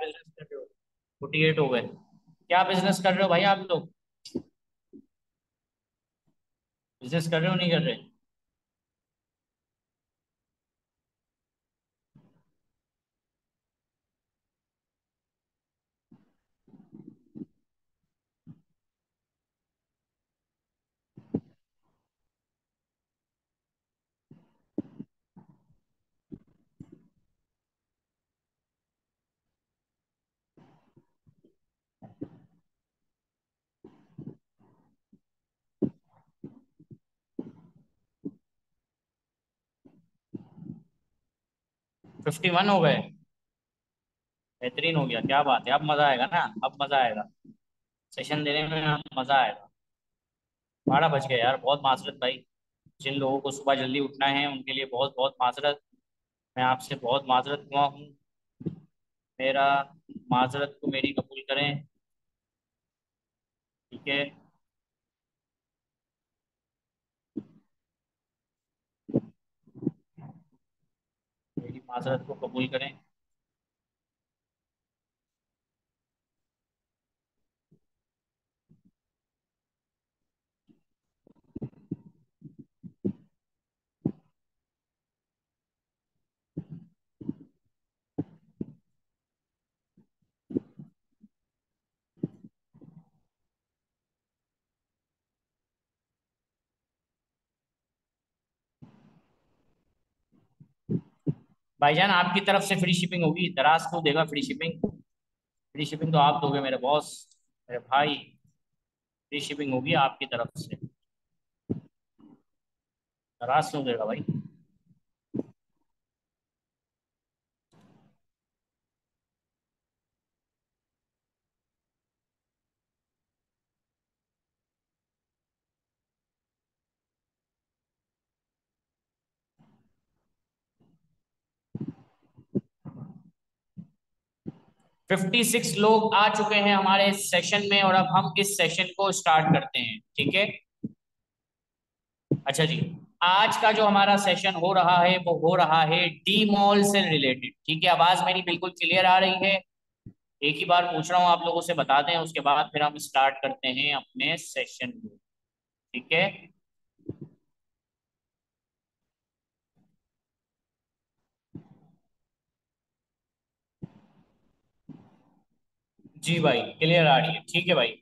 Business कर रहे हो? 48 हो गए। क्या बिजनेस कर रहे हो भाई आप लोग? बिजनेस कर रहे हो नहीं कर रहे? 51 हो गए। बेहतरीन हो गया, क्या बात है, अब मजा आएगा ना, अब मजा आएगा। सेशन देने में अब मजा आएगा। 12 बज गए यार, बहुत माजरत भाई। जिन लोगों को सुबह जल्दी उठना है उनके लिए बहुत बहुत माजरत। मैं आपसे बहुत माजरत हुआ हूँ। मेरा माजरत को मेरी कबूल करें। ठीक है। मेरी माजरत को कबूल करें। भाईजान आपकी तरफ से फ्री शिपिंग होगी, दराज क्यों देगा फ्री शिपिंग? फ्री शिपिंग तो आप दोगे मेरे बॉस, मेरे भाई। फ्री शिपिंग होगी आपकी तरफ से। दराज क्यों देगा भाई? 56 लोग आ चुके हैं हमारे इस सेशन में, और अब हम इस सेशन को स्टार्ट करते हैं, ठीक है। अच्छा जी। आज का जो हमारा सेशन हो रहा है वो हो रहा है डी मॉल से रिलेटेड, ठीक है। आवाज मेरी बिल्कुल क्लियर आ रही है? एक ही बार पूछ रहा हूँ, आप लोगों से बता दें, उसके बाद फिर हम स्टार्ट करते हैं अपने सेशन को। ठीक है। जी भाई, क्लियर आ रही है, ठीक है भाई।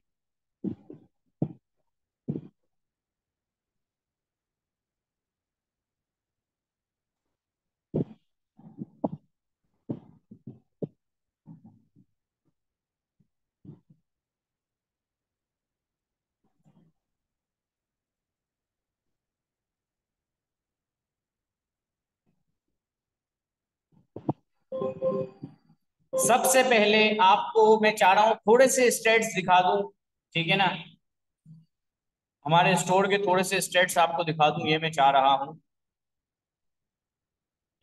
सबसे पहले आपको मैं चाह रहा हूँ थोड़े से स्टेट्स दिखा दूं, ठीक है ना। हमारे स्टोर के थोड़े से स्टेट्स आपको दिखा दूं, ये मैं चाह रहा हूँ।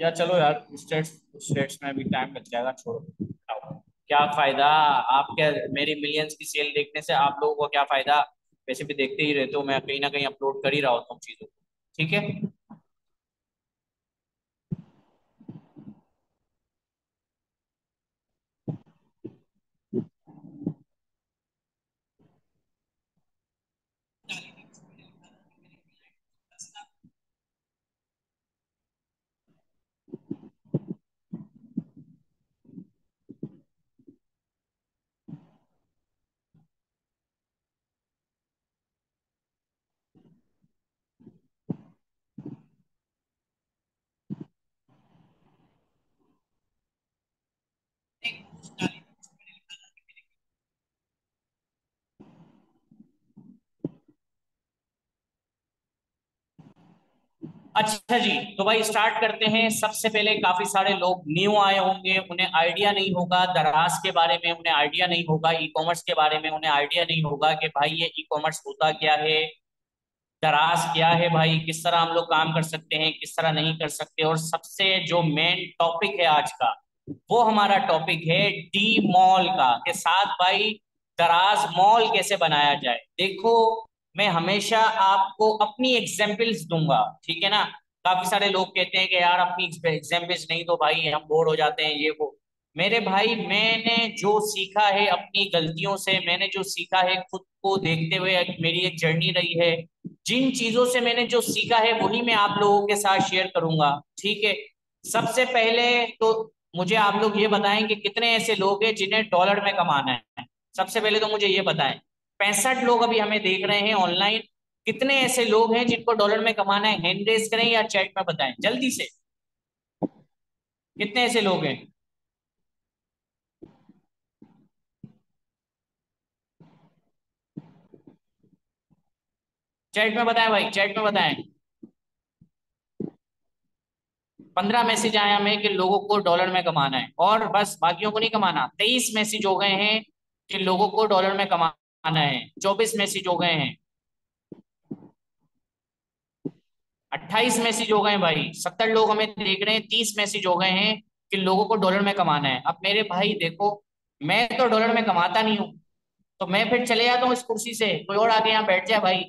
या चलो यार, स्टेट्स स्टेट्स में भी टाइम लग जाएगा, छोड़ो। क्या फायदा? आप क्या, मेरी मिलियंस की सेल देखने से आप लोगों को क्या फायदा? वैसे भी देखते ही रहते हो, मैं कहीं ना कहीं अपलोड कर ही रहा होता हूँ चीजों को। ठीक है। अच्छा जी, तो भाई स्टार्ट करते हैं। सबसे पहले काफी सारे लोग न्यू आए होंगे, उन्हें आइडिया नहीं होगा दराज के बारे में, उन्हें आइडिया नहीं होगा ई कॉमर्स के बारे में, उन्हें आइडिया नहीं होगा कि भाई ये ई कॉमर्स होता क्या है, दराज क्या है भाई, किस तरह हम लोग काम कर सकते हैं, किस तरह नहीं कर सकते। और सबसे जो मेन टॉपिक है आज का, वो हमारा टॉपिक है डी मॉल का, के साथ भाई दराज मॉल कैसे बनाया जाए। देखो, मैं हमेशा आपको अपनी एग्जाम्पल्स दूंगा, ठीक है ना। काफी सारे लोग कहते हैं कि यार अपनी एग्जाम्पल्स नहीं, तो भाई हम बोर हो जाते हैं, ये वो। मेरे भाई, मैंने जो सीखा है अपनी गलतियों से, मैंने जो सीखा है खुद को देखते हुए, मेरी एक जर्नी रही है। जिन चीजों से मैंने जो सीखा है वही मैं आप लोगों के साथ शेयर करूंगा। ठीक है। सबसे पहले तो मुझे आप लोग ये बताएं कि कितने ऐसे लोग हैं जिन्हें डॉलर में कमाना है। सबसे पहले तो मुझे ये बताएं। 65 लोग अभी हमें देख रहे हैं ऑनलाइन। कितने ऐसे लोग हैं जिनको डॉलर में कमाना है? हैंड रेज करें या चैट में बताएं जल्दी से। कितने ऐसे लोग हैं? चैट में बताएं भाई, चैट में बताएं। 15 मैसेज आए हमें कि लोगों को डॉलर में कमाना है, और बस बाकियों को नहीं कमाना। 23 मैसेज हो गए हैं कि लोगों को डॉलर में कमाना है। 24 मैसेज हो गए हैं। 28 मैसेज हो गए हैं भाई। 70 लोग हमें देख रहे हैं। 30 मैसेज हो गए हैं कि लोगों को डॉलर में कमाना है। अब मेरे भाई देखो, मैं तो डॉलर में कमाता नहीं हूँ, तो मैं फिर चले जाता हूँ इस कुर्सी से, कोई और आके यहाँ बैठ जाए भाई।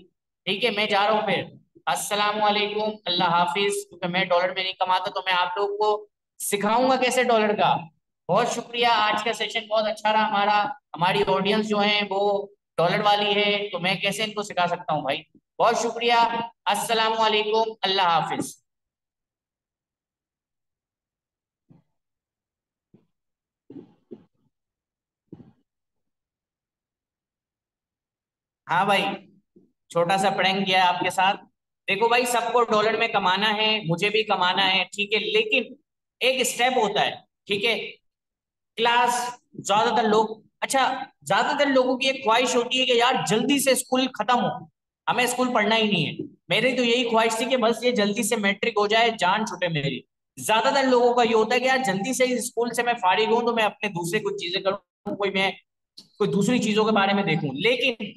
ठीक है, मैं जा रहा हूँ फिर। अस्सलाम वालेकुम, अल्लाह हाफिज। क्योंकि मैं डॉलर में नहीं कमाता, तो मैं आप लोगों को सिखाऊंगा कैसे डॉलर का। बहुत शुक्रिया, आज का सेशन बहुत अच्छा रहा हमारा। हमारी ऑडियंस जो है वो डॉलर वाली है, तो मैं कैसे इनको सिखा सकता हूँ भाई। बहुत शुक्रिया। अस्सलाम वालेकुम, अल्लाह हाफिज। हाँ भाई, छोटा सा प्रैंक किया है आपके साथ। देखो भाई, सबको डॉलर में कमाना है, मुझे भी कमाना है, ठीक है, लेकिन एक स्टेप होता है। ठीक है। क्लास, ज्यादातर लोग, अच्छा, ज्यादातर लोगों की एक ख्वाहिश होती है कि यार जल्दी से स्कूल खत्म हो, हमें स्कूल पढ़ना ही नहीं है। मेरी तो यही ख्वाहिश थी कि बस ये जल्दी से मैट्रिक हो जाए, जान छूटे मेरी। ज्यादातर लोगों का ये होता है कि यार जल्दी से इस स्कूल से मैं फारिग हूं तो मैं अपने दूसरे कुछ चीजें करूँ, कोई दूसरी चीजों के बारे में देखूं। लेकिन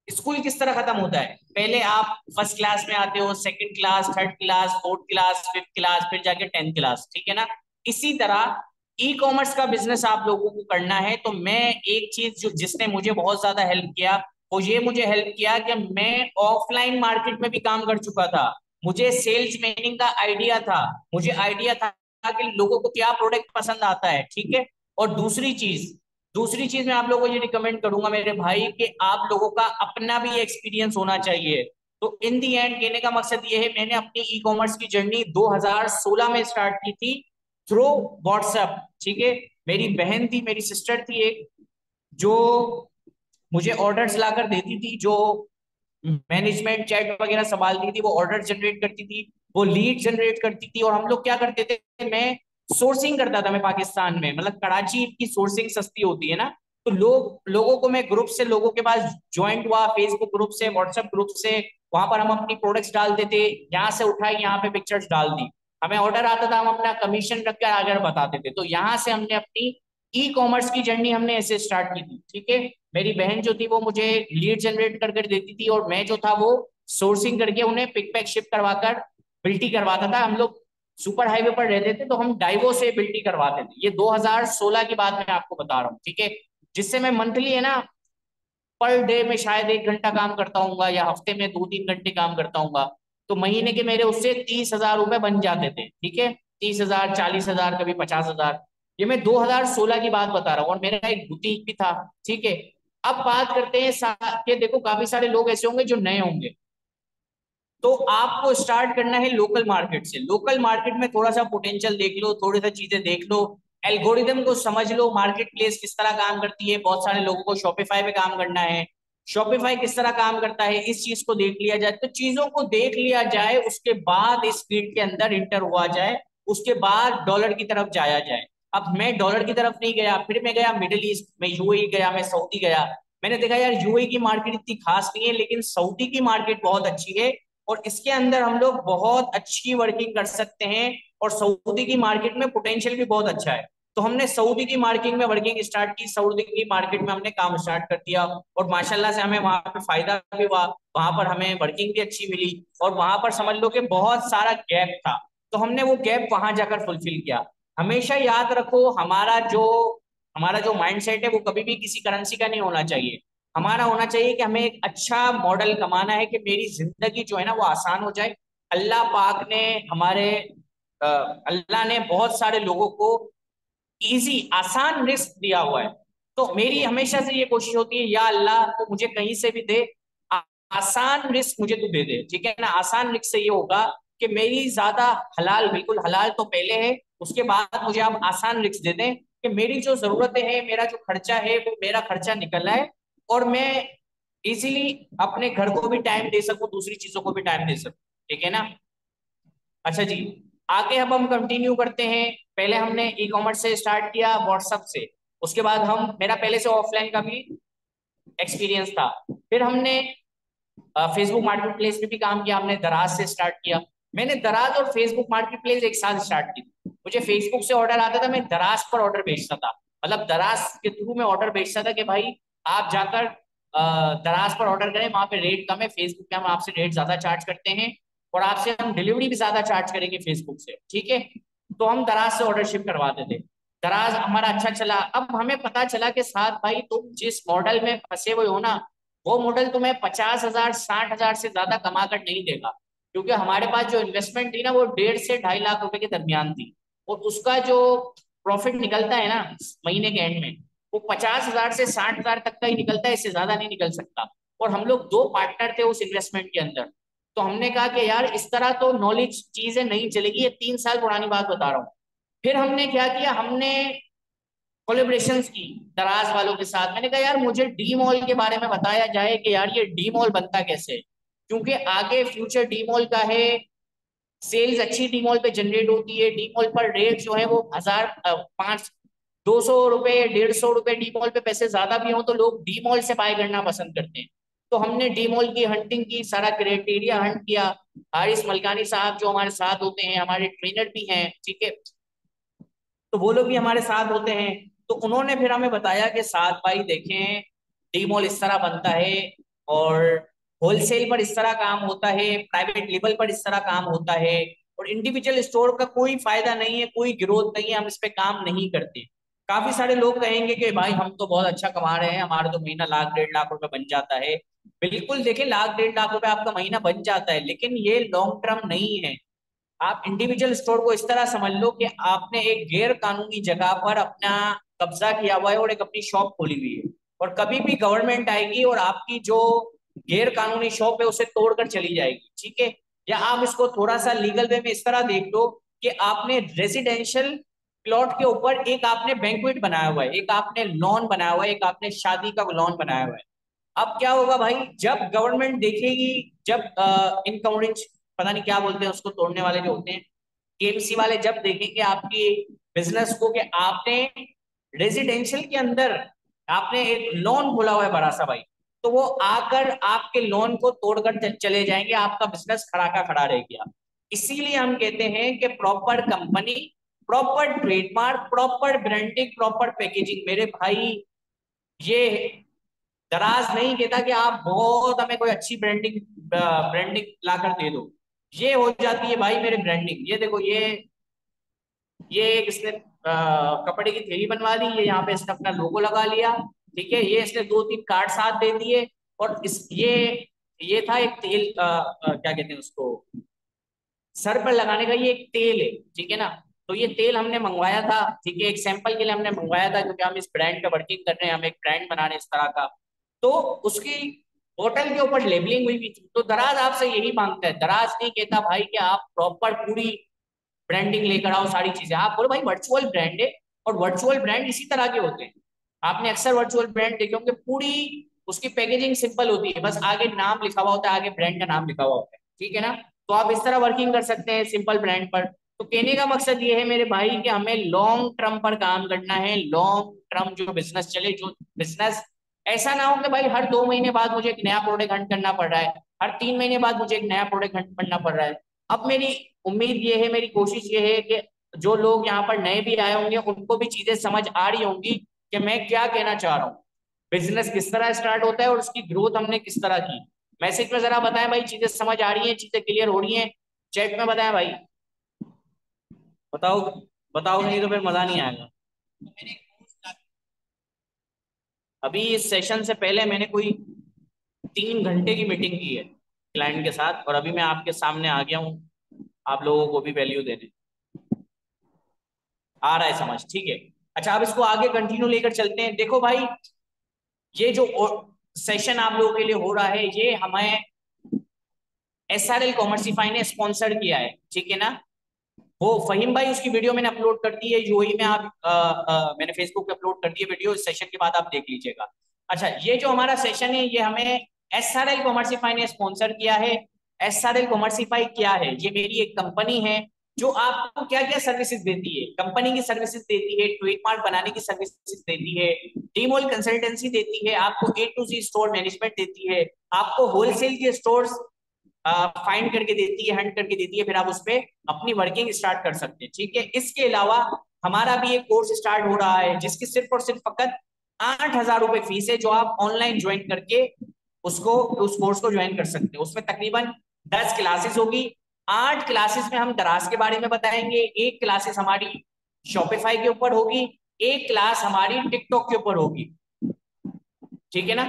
स्कूल किस तरह खत्म होता है? पहले आप फर्स्ट क्लास में आते हो, second class, third class, fourth class, fifth class, फिर जाके 10th क्लास। ठीक है ना? इसी तरह ई कॉमर्स का बिजनेस आप लोगों को करना है, तो मैं एक चीज जो जिसने मुझे बहुत ज्यादा हेल्प किया, वो ये मुझे हेल्प किया कि मैं ऑफलाइन मार्केट में भी काम कर चुका था। मुझे सेल्स मैनिंग का आइडिया था। मुझे आइडिया था कि लोगों को क्या प्रोडक्ट पसंद आता है। ठीक है। और दूसरी चीज मैं आप लोगों को ये रिकमेंड करूंगा मेरे भाई, कि आप लोगों का अपना भी एक्सपीरियंस होना चाहिए। तो इन दी एंड कहने का मकसद ये है, मैंने अपनी ई कॉमर्स की जर्नी 2016 में स्टार्ट की थी, थ्रू व्हाट्सएप। ठीक है। मेरी बहन थी, मेरी सिस्टर थी एक, जो मुझे ऑर्डर्स लाकर देती थी, जो मैनेजमेंट चैट वगैरह संभालती थी, वो ऑर्डर जनरेट करती थी, वो लीड जनरेट करती थी। और हम लोग क्या करते थे, मैं सोर्सिंग करता था। मैं पाकिस्तान में, मतलब कराची की सोर्सिंग सस्ती होती है ना, तो लोगों को मैं ग्रुप से, लोगों के पास ज्वाइंट हुआ, फेसबुक ग्रुप से, व्हाट्सएप ग्रुप से, वहां पर हम अपनी प्रोडक्ट्स डालते थे। यहाँ से उठाई, यहाँ पे पिक्चर्स डाल दी, हमें ऑर्डर आता था, हम अपना कमीशन रख कर आगे बताते थे। तो यहाँ से हमने अपनी ई कॉमर्स की जर्नी हमने ऐसे स्टार्ट की थी। ठीक है। मेरी बहन जो थी वो मुझे लीड जनरेट कर कर देती थी, और मैं जो था वो सोर्सिंग करके उन्हें पिक पैक शिप करवाकर बिल्टी करवाता था। हम लोग सुपर हाईवे पर रहते थे, तो हम डाइवो से बिल्टी करवाते थे। ये 2016 की बात मैं आपको बता रहा हूँ। ठीक है। जिससे मैं मंथली है ना, पर डे में शायद 1 घंटा काम करता हूँ, या हफ्ते में 2-3 घंटे काम करता हूँ। तो महीने के मेरे उससे 30,000 रुपए बन जाते थे। ठीक है। 30,000, 40,000, कभी 50,000। ये मैं 2016 की बात बता रहा हूँ, और मेरा एक बुटीक भी था। ठीक है। अब बात करते हैं कि देखो, काफी सारे लोग ऐसे होंगे जो नए होंगे, तो आपको स्टार्ट करना है लोकल मार्केट से। लोकल मार्केट में थोड़ा सा पोटेंशियल देख लो, थोड़ी सा चीजें देख लो, एल्गोरिदम को समझ लो, मार्केट प्लेस किस तरह काम करती है। बहुत सारे लोगों को शॉपिफाई पे काम करना है, शॉपिफाई किस तरह काम करता है, इस चीज को देख लिया जाए। तो चीजों को देख लिया जाए, उसके बाद इस फील्ड के अंदर इंटर हुआ जाए, उसके बाद डॉलर की तरफ जाया जाए। अब मैं डॉलर की तरफ नहीं गया, फिर मैं गया मिडिल ईस्ट में, यूएई गया, मैं सऊदी गया। मैंने देखा यार यूएई की मार्केट इतनी खास नहीं है, लेकिन सऊदी की मार्केट बहुत अच्छी है, और इसके अंदर हम लोग बहुत अच्छी वर्किंग कर सकते हैं। और सऊदी की मार्केट में पोटेंशियल भी बहुत अच्छा है। तो हमने सऊदी की मार्केट में वर्किंग स्टार्ट की, सऊदी की मार्केट में हमने काम स्टार्ट कर दिया, और माशाल्लाह से हमें वहां पे फायदा भी हुआ। वहां पर हमें वर्किंग भी अच्छी मिली, और वहां पर समझ लो कि बहुत सारा गैप था, तो हमने वो गैप वहां जाकर फुलफिल किया। हमेशा याद रखो, हमारा जो माइंडसेट है वो कभी भी किसी करेंसी का नहीं होना चाहिए। हमारा होना चाहिए कि हमें एक अच्छा मॉडल कमाना है, कि मेरी जिंदगी जो है ना वो आसान हो जाए। अल्लाह पाक ने हमारे अल्लाह ने बहुत सारे लोगों को इजी आसान रिस्क दिया हुआ है। तो मेरी हमेशा से ये कोशिश होती है, या अल्लाह तो मुझे कहीं से भी दे, आ, आसान रिस्क मुझे तू दे दे, ठीक है ना। आसान रिस्क से ये होगा कि मेरी ज्यादा हलाल, बिल्कुल हलाल तो पहले है, उसके बाद मुझे आप आसान रिस्क दे दें कि मेरी जो जरूरतें हैं, मेरा जो खर्चा है वो मेरा खर्चा निकल आए, और मैं इजीली अपने घर को भी टाइम दे सकूं, दूसरी चीजों को भी टाइम दे सकूं, ठीक है ना। अच्छा जी, आगे अब हम कंटिन्यू करते हैं। पहले हमने ई कॉमर्स से स्टार्ट किया, व्हाट्सएप से। उसके बाद हम, मेरा पहले से ऑफलाइन का भी एक्सपीरियंस था। फिर हमने फेसबुक मार्केट प्लेस में भी काम किया, हमने दराज से स्टार्ट किया। मैंने दराज और फेसबुक मार्केट प्लेस एक साथ स्टार्ट की। मुझे फेसबुक से ऑर्डर आता था, मैं दराज पर ऑर्डर भेजता था, मतलब दराज के थ्रू मैं ऑर्डर भेजता था कि भाई आप जाकर दराज पर ऑर्डर करें, वहां पे रेट कम है, फेसबुक पे हम आपसे रेट ज्यादा चार्ज करते हैं, और आपसे हम डिलीवरी भी ज्यादा चार्ज करेंगे फेसबुक से, ठीक है। तो हम दराज से ऑर्डर शिप करवाते थे। दराज हमारा अच्छा चला। अब हमें पता चला कि साथ भाई तुम जिस मॉडल में फंसे हुए हो ना, वो मॉडल तुम्हें 50,000 60,000 से ज्यादा कमा कर नहीं देगा। क्योंकि हमारे पास जो इन्वेस्टमेंट थी ना, वो 1.5 से 2.5 लाख रुपए के दरमियान थी, और उसका जो प्रॉफिट निकलता है ना महीने के एंड में, वो 50,000 से 60,000 तक का ही निकलता है, इससे ज्यादा नहीं निकल सकता। और हम लोग दो पार्टनर थे उस इन्वेस्टमेंट के अंदर। तो हमने कहा कि यार इस तरह तो नॉलेज चीजें नहीं चलेगी, ये 3 साल पुरानी बात बता रहा हूँ। फिर हमने क्या किया, हमने कोलेब्रेशंस की दराज वालों के साथ। मैंने कहा यार मुझे डी मॉल के बारे में बताया जाए कि यार ये डी मॉल बनता कैसे है। क्योंकि आगे फ्यूचर डी मॉल का है, सेल्स अच्छी डी मॉल पे जनरेट होती है, डी मॉल पर रेट जो है वो 1,000 5 200 रुपए 150 रुपए डी मॉल पे पैसे ज्यादा भी हो तो लोग डी मॉल से बाय करना पसंद करते हैं। तो हमने डी मॉल की हंटिंग की, सारा क्राइटेरिया हंट किया। हारिस मलकानी साहब जो हमारे साथ होते हैं, हमारे ट्रेनर भी हैं, ठीक है, तो वो लोग भी हमारे साथ होते हैं। तो उन्होंने फिर हमें बताया कि साथ भाई देखें, डी मॉल इस तरह बनता है, और होलसेल पर इस तरह काम होता है, प्राइवेट लेवल पर इस तरह काम होता है, और इंडिविजुअल स्टोर का कोई फायदा नहीं है, कोई ग्रोथ नहीं है, हम इस पे काम नहीं करते। काफी सारे लोग कहेंगे कि भाई हम तो बहुत अच्छा कमा रहे हैं, हमारा तो महीना 1,00,000 1,50,000 रुपए बन जाता है। बिल्कुल, देखिए 1,00,000 1,50,000 रुपए आपका महीना बन जाता है, लेकिन ये लॉन्ग टर्म नहीं है। आप इंडिविजुअल स्टोर को इस तरह समझ लो कि आपने एक गैर कानूनी जगह पर अपना कब्जा किया हुआ है और एक अपनी शॉप खोली हुई है, और कभी भी गवर्नमेंट आएगी और आपकी जो गैर कानूनी शॉप है उसे तोड़कर चली जाएगी, ठीक है। या आप इसको थोड़ा सा लीगल वे में इस तरह देख लो कि आपने रेजिडेंशियल प्लॉट के ऊपर एक आपने बैंक्वेट बनाया हुआ है, एक आपने लॉन बनाया हुआ है, एक आपने शादी का लॉन बनाया हुआ है। अब क्या होगा भाई, जब गवर्नमेंट देखेगी, जब इनकम, पता नहीं क्या बोलते हैं उसको, तोड़ने वाले जो होते हैं, केएमसी वाले जब देखेंगे आपकी बिजनेस को कि आपने रेजिडेंशियल के अंदर आपने एक लोन खोला हुआ है बड़ा सा भाई, तो वो आकर आपके लोन को तोड़कर चले जाएंगे, आपका बिजनेस खड़ा का खड़ा रह गया। इसीलिए हम कहते हैं कि proper company, proper trademark, proper branding, proper packaging. मेरे भाई, ये दराज नहीं कहता कि आप बहुत हमें कोई अच्छी ब्रांडिंग ब्रांडिंग लाकर दे दो। ये हो जाती है भाई मेरे ब्रांडिंग। ये देखो, ये एक इसने कपड़े की थैली बनवा दी, ये यहाँ पे इसने अपना लोगो लगा लिया, ठीक है, ये इसने 2 3 कार्ड साथ दे दिए, और इस ये था एक तेल, क्या कहते हैं उसको, सर पर लगाने का ये एक तेल है, ठीक है ना। तो ये तेल हमने मंगवाया था, ठीक है, एक सैंपल के लिए हमने मंगवाया था, क्योंकि हम इस ब्रांड पे वर्किंग कर रहे हैं, हम एक ब्रांड बना रहे हैं इस तरह का। तो उसकी बोतल के ऊपर लेबलिंग हुई भी थी। तो दराज आपसे यही मांगता है, दराज नहीं कहता भाई कि आप प्रॉपर पूरी ब्रांडिंग लेकर आओ, सारी चीजें। आप बोलो भाई वर्चुअल ब्रांड है, और वर्चुअल ब्रांड इसी तरह के होते हैं। आपने अक्सर वर्चुअल ब्रांड देखे होंगे, पूरी उसकी पैकेजिंग सिंपल होती है, बस आगे नाम लिखा हुआ होता है, आगे ब्रांड का नाम लिखा हुआ होता है, ठीक है ना। तो आप इस तरह वर्किंग कर सकते हैं सिंपल ब्रांड पर। तो कहने का मकसद ये है मेरे भाई कि हमें लॉन्ग टर्म पर काम करना है, लॉन्ग टर्म जो बिजनेस चले, जो बिजनेस ऐसा ना हो कि भाई हर 2 महीने बाद मुझे एक नया प्रोडक्ट हंट करना पड़ रहा है, हर 3 महीने बाद मुझे एक नया प्रोडक्ट हंट करना पड़ रहा है। अब मेरी उम्मीद ये है, मेरी कोशिश ये है कि जो लोग यहाँ पर नए भी आए होंगे उनको भी चीजें समझ आ रही होंगी कि मैं क्या कहना चाह रहा हूँ, बिजनेस किस तरह स्टार्ट होता है और उसकी ग्रोथ हमने किस तरह की। मैसेज में जरा बताएं भाई, चीजें समझ आ रही हैं, चीजें क्लियर हो रही हैं, चैट में बताएं भाई। बताओ, बताओ, नहीं तो फिर मजा नहीं आएगा। अभी इस सेशन से पहले मैंने कोई 3 घंटे की मीटिंग की है क्लाइंट के साथ, और अभी मैं आपके सामने आ गया हूँ आप लोगों को भी वैल्यू देने। आ रहा है समझ, ठीक है। अच्छा, अब इसको आगे कंटिन्यू लेकर चलते हैं। देखो भाई, ये जो सेशन आप लोगों के लिए हो रहा है, ये हमें SRL कॉमर्सिफाई ने स्पॉन्सर किया है, ठीक है ना। वो फहीम भाई, उसकी वीडियो मैंने अपलोड कर दी है यूएई में, आप मैंने फेसबुक पे अपलोड कर दी है वीडियो, इस सेशन के बाद आप देख लीजिएगा। अच्छा, ये जो हमारा सेशन है ये हमें SRL कॉमर्सिफाई ने स्पॉन्सर किया है। SRL कॉमर्सिफाई क्या है? ये मेरी एक कंपनी है जो आपको क्या क्या सर्विसेज देती है। कंपनी की सर्विसेज देती है, ट्रेडमार्क बनाने की सर्विसेज देती है, डीमोल कंसल्टेंसी देती है, आपको A to Z store management देती है, आपको होलसेल के स्टोर्स फाइंड करके देती है, हंट करके देती है, फिर आप उस पर अपनी वर्किंग स्टार्ट कर सकते हैं, ठीक है। इसके अलावा हमारा भी एक कोर्स स्टार्ट हो रहा है जिसकी सिर्फ और सिर्फ फकत 8,000 रुपए फीस है, जो आप ऑनलाइन ज्वाइन करके उसको उस कोर्स को ज्वाइन कर सकते हैं। उसमें तकरीबन 10 क्लासेस होगी। 8 क्लासेस में हम दराज के बारे में बताएंगे, एक क्लासेस हमारी शॉपिफाई के ऊपर होगी, एक क्लास हमारी टिकटॉक के ऊपर होगी, ठीक है ना।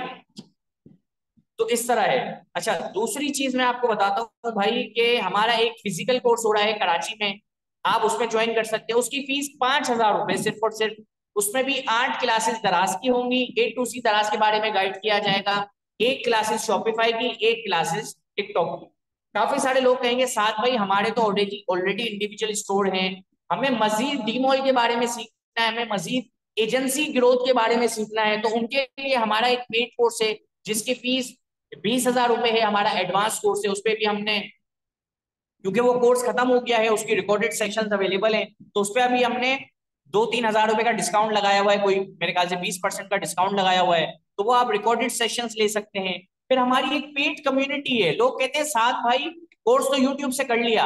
तो इस तरह है। अच्छा, दूसरी चीज मैं आपको बताता हूँ भाई कि हमारा एक फिजिकल कोर्स हो रहा है कराची में, आप उसमें ज्वाइन कर सकते हैं। उसकी फीस 5,000 रुपए सिर्फ और सिर्फ। उसमें भी 8 क्लासेस दराज की होंगी, A to Z दराज के बारे में गाइड किया जाएगा, एक क्लासेस शॉपिफाई की, एक क्लासेस टिकटॉक की। काफी सारे लोग कहेंगे साथ भाई हमारे तो ऑलरेडी ऑलरेडी इंडिविजुअल स्टोर हैं, हमें मजीद डीमॉल के बारे में सीखना है, हमें मजीद एजेंसी ग्रोथ के बारे में सीखना है, तो उनके लिए हमारा एक पेड कोर्स है जिसकी फीस 20,000 रुपए है। हमारा एडवांस कोर्स है, उस पर भी हमने, क्योंकि वो कोर्स खत्म हो गया है, उसकी रिकॉर्डेड सेक्शन अवेलेबल है, तो उस पर अभी हमने 2-3 हजार रुपए का डिस्काउंट लगाया हुआ है, कोई मेरे ख्याल से 20% का डिस्काउंट लगाया हुआ है, तो वो आप रिकॉर्डेड सेशंस ले सकते हैं। फिर हमारी एक पेड कम्युनिटी है। लोग कहते हैं साथ भाई कोर्स तो यूट्यूब से कर लिया,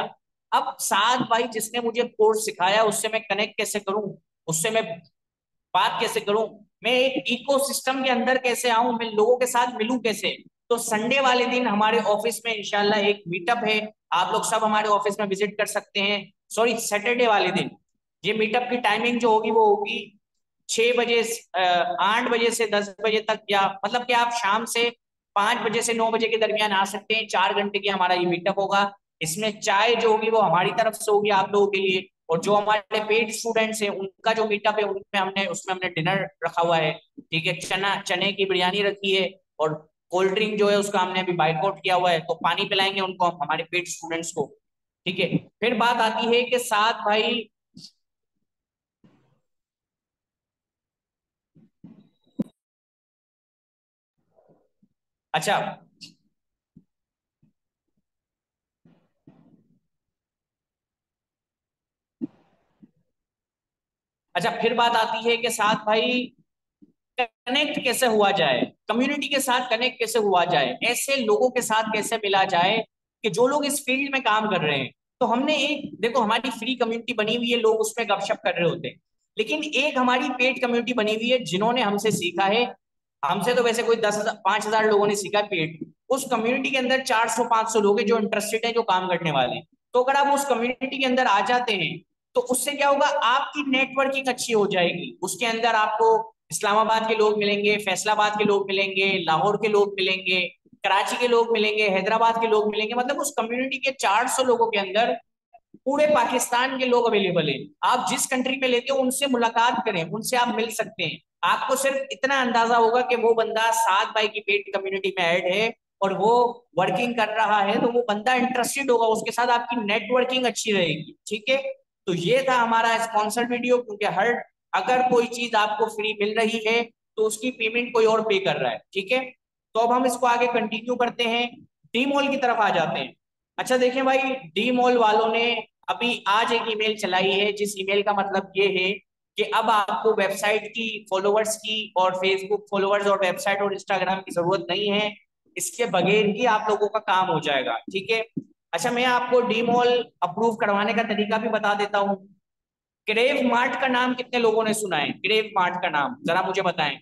अब साथ भाई जिसने मुझे कोर्स सिखाया उससे मैं कनेक्ट कैसे करूं, उससे मैं बात कैसे करूं, मैं एक इकोसिस्टम के अंदर कैसे आऊं, मैं लोगों के साथ मिलूं कैसे। तो संडे वाले दिन हमारे ऑफिस में इंशाल्लाह एक मीटअप है, आप लोग सब हमारे ऑफिस में विजिट कर सकते हैं। सॉरी, सैटरडे वाले दिन। ये मीटअप की टाइमिंग जो होगी वो होगी 6 बजे, 8 बजे से 10 बजे तक, या मतलब कि आप शाम से 5 बजे से 9 बजे के दरमियान आ सकते हैं। 4 घंटे की हमारा ये मीटअप होगा। इसमें चाय जो होगी वो हमारी तरफ से होगी आप लोगों के लिए, और जो हमारे पेड स्टूडेंट्स हैं उनका जो मीटअप है उनमें हमने उसमें हमने डिनर रखा हुआ है, ठीक है। चने की बिरयानी रखी है, और कोल्ड ड्रिंक जो है उसका हमने अभी बाइकआउट किया हुआ है, तो पानी पिलाएंगे उनको हम, हमारे पेड स्टूडेंट्स को, ठीक है। फिर बात आती है कि साथ भाई, अच्छा अच्छा, फिर बात आती है कि साथ भाई कनेक्ट कैसे हुआ जाए, कम्युनिटी के साथ कनेक्ट कैसे हुआ जाए, ऐसे लोगों के साथ कैसे मिला जाए कि जो लोग इस फील्ड में काम कर रहे हैं। तो हमने एक, देखो हमारी फ्री कम्युनिटी बनी हुई है, लोग उसमें गपशप कर रहे होते हैं, लेकिन एक हमारी पेड कम्युनिटी बनी हुई है जिन्होंने हमसे सीखा है। हमसे तो वैसे कोई 10,000 5,000 लोगों ने सीखा पेड। उस कम्युनिटी के अंदर 400-500 लोग हैं जो इंटरेस्टेड है, जो काम करने वाले हैं। तो अगर आप उस कम्युनिटी के अंदर आ जाते हैं तो उससे क्या होगा, आपकी नेटवर्किंग अच्छी हो जाएगी। उसके अंदर आपको इस्लामाबाद के लोग मिलेंगे, फैसलाबाद के लोग मिलेंगे, लाहौर के लोग मिलेंगे, कराची के लोग मिलेंगे, हैदराबाद के लोग मिलेंगे, मतलब उस कम्युनिटी के 400 लोगों के अंदर पूरे पाकिस्तान के लोग अवेलेबल हैं। आप जिस कंट्री में लेते हो उनसे मुलाकात करें, उनसे आप मिल सकते हैं। आपको सिर्फ इतना अंदाजा होगा कि वो बंदा सात भाई की पेट कम्युनिटी में ऐड है और वो वर्किंग कर रहा है, तो वो बंदा इंटरेस्टेड होगा, उसके साथ आपकी नेटवर्किंग अच्छी रहेगी, ठीक है। तो ये था हमारा स्पॉन्सर्ड वीडियो, क्योंकि हर, अगर कोई चीज आपको फ्री मिल रही है तो उसकी पेमेंट कोई और पे कर रहा है, ठीक है। तो अब हम इसको आगे कंटिन्यू करते हैं, डी मॉल की तरफ आ जाते हैं। अच्छा देखें भाई, डी मॉल वालों ने अभी आज एक ईमेल चलाई है, जिस ईमेल का मतलब ये है कि अब आपको वेबसाइट की फॉलोअर्स की और फेसबुक फॉलोअर्स और वेबसाइट और इंस्टाग्राम की जरूरत नहीं है, इसके बगैर ही आप लोगों का काम हो जाएगा, ठीक है। अच्छा, मैं आपको डी मॉल अप्रूव करवाने का तरीका भी बता देता हूँ। क्रेव मार्ट का नाम कितने लोगों ने सुना है? क्रेव मार्ट का नाम जरा मुझे बताएं।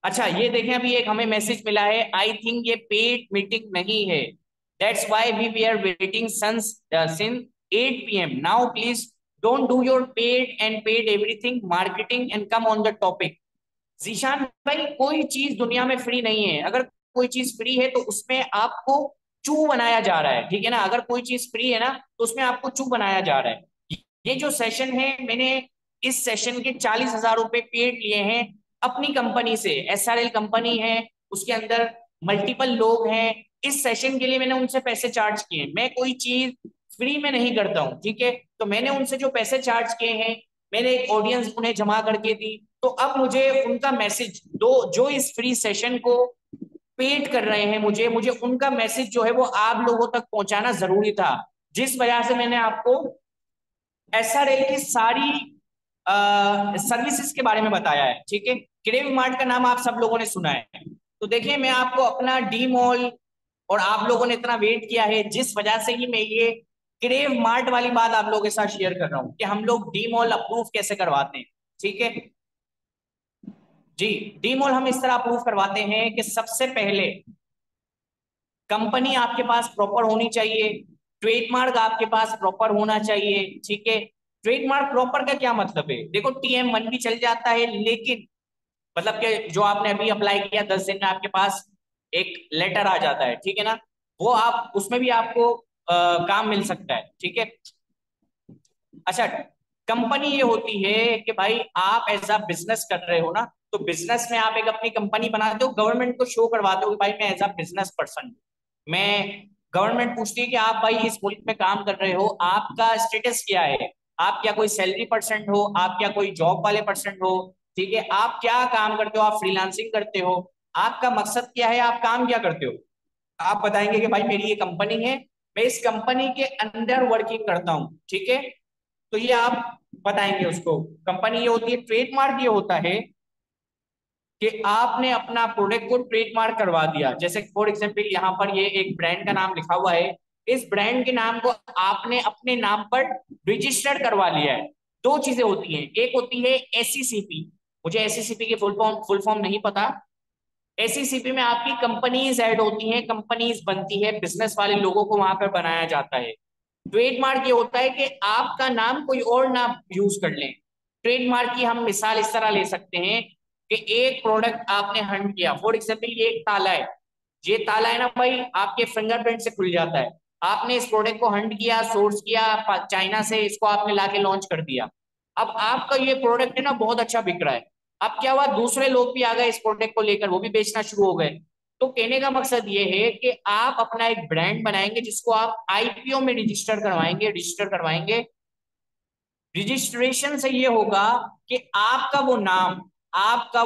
अच्छा, ये देखें, अभी एक हमें मैसेज मिला है, आई थिंक ये पेड मीटिंग नहीं है, That's why we are waiting since 8 p.m. Now, please don't do your paid everything marketing and come on the topic. Zeeshan भाई, कोई चीज दुनिया में फ्री नहीं है। अगर कोई चीज फ्री है तो उसमें आपको चू बनाया जा रहा है, ठीक है ना। अगर कोई चीज फ्री है ना तो उसमें आपको चू बनाया जा रहा है। ये जो सेशन है, मैंने इस सेशन के 40,000 रुपए पेड लिए हैं अपनी कंपनी से। एसआरएल कंपनी है, उसके अंदर मल्टीपल लोग हैं। इस सेशन के लिए मैंने उनसे पैसे चार्ज किए। मैं कोई चीज फ्री में नहीं करता हूँ, ठीक है। तो मैंने उनसे जो पैसे चार्ज किए हैं, मैंने एक ऑडियंस उन्हें जमा करके दी। तो अब मुझे उनका मैसेज दो, जो इस फ्री सेशन को पेड कर रहे हैं, मुझे मुझे उनका मैसेज जो है वो आप लोगों तक पहुंचाना जरूरी था। जिस वजह से मैंने आपको एसआरएल की सारी सर्विसेज के बारे में बताया है, ठीक है। क्रेव मार्ट का नाम आप सब लोगों ने सुना है। तो देखिए, मैं आपको अपना डी मॉल, और आप लोगों ने इतना वेट किया है, जिस वजह से ही मैं ये क्रेव मार्ट वाली बात आप लोगों के साथ शेयर कर रहा हूं कि हम लोग डी मॉल अप्रूव कैसे करवाते हैं, ठीक है जी। डी मॉल हम इस तरह अप्रूव करवाते हैं कि सबसे पहले कंपनी आपके पास प्रॉपर होनी चाहिए, ट्रेडमार्क आपके पास प्रॉपर होना चाहिए, ठीक है। ट्रेडमार्क प्रॉपर का क्या मतलब है? देखो, TM1 भी चल जाता है, लेकिन मतलब कि जो आपने अभी अप्लाई किया 10 दिन में आपके पास एक लेटर आ जाता है, ठीक है ना। वो आप उसमें भी आपको काम मिल सकता है, ठीक है। अच्छा, कंपनी ये होती है कि भाई आप एज अ बिजनेस कर रहे हो ना, तो बिजनेस में आप एक अपनी कंपनी बनाते हो, गवर्नमेंट को शो करवाते हो कि भाई मैं एज अ बिजनेस पर्सन, मैं गवर्नमेंट पूछती है कि आप भाई इस मुल्क में काम कर रहे हो, आपका स्टेटस क्या है, आप क्या कोई सैलरी पर्सन हो, आप क्या कोई जॉब वाले पर्सन हो, ठीक है। आप क्या काम करते हो, आप फ्रीलांसिंग करते हो, आपका मकसद क्या है, आप काम क्या करते हो। आप बताएंगे कि भाई मेरी ये कंपनी है, मैं इस कंपनी के अंडर वर्किंग करता हूँ, ठीक है। तो ये आप बताएंगे उसको। कंपनी ये होती है। ट्रेडमार्क ये होता है कि आपने अपना प्रोडक्ट को ट्रेडमार्क करवा दिया। जैसे फॉर एग्जांपल यहाँ पर ये एक ब्रांड का नाम लिखा हुआ है, इस ब्रांड के नाम को आपने अपने नाम पर रजिस्टर्ड करवा लिया है। दो चीजें होती हैं, एक होती है एससीसीपी। मुझे एससीसीपी की फुल फॉर्म नहीं पता। एससीसीपी में आपकी कंपनीज ऐड होती हैं, कंपनीज बनती है, बिजनेस वाले लोगों को वहां पर बनाया जाता है। ट्रेडमार्क ये होता है कि आपका नाम कोई और ना यूज कर लें। ट्रेडमार्क की हम मिसाल इस तरह ले सकते हैं कि एक प्रोडक्ट आपने हंट किया, फॉर एग्जाम्पल ये एक ताला है। ये ताला है ना भाई, आपके फिंगरप्रिंट से खुल जाता है। आपने इस प्रोडक्ट को हंट किया, सोर्स किया चाइना से, इसको आपने लाके लॉन्च कर दिया। अब आपका ये प्रोडक्ट है ना बहुत अच्छा बिक रहा है। अब क्या हुआ, दूसरे लोग भी आ गए इस प्रोडक्ट को लेकर, वो भी बेचना शुरू हो गए। तो कहने का मकसद ये है कि आप अपना एक ब्रांड बनाएंगे जिसको आप आईपीओ में रजिस्टर करवाएंगे। रजिस्ट्रेशन से ये होगा कि आपका वो नाम आपका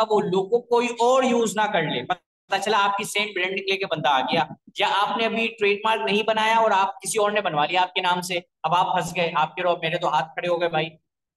वो लोगो कोई और यूज ना कर ले। पता चला आपकी सेम ब्रांड निकले के बंदा आ गया, या आपने अभी ट्रेडमार्क नहीं बनाया और आप किसी और ने बनवा लिया आपके नाम से। अब आप फंस गए, आपके रो मेरे तो हाथ खड़े हो गए भाई,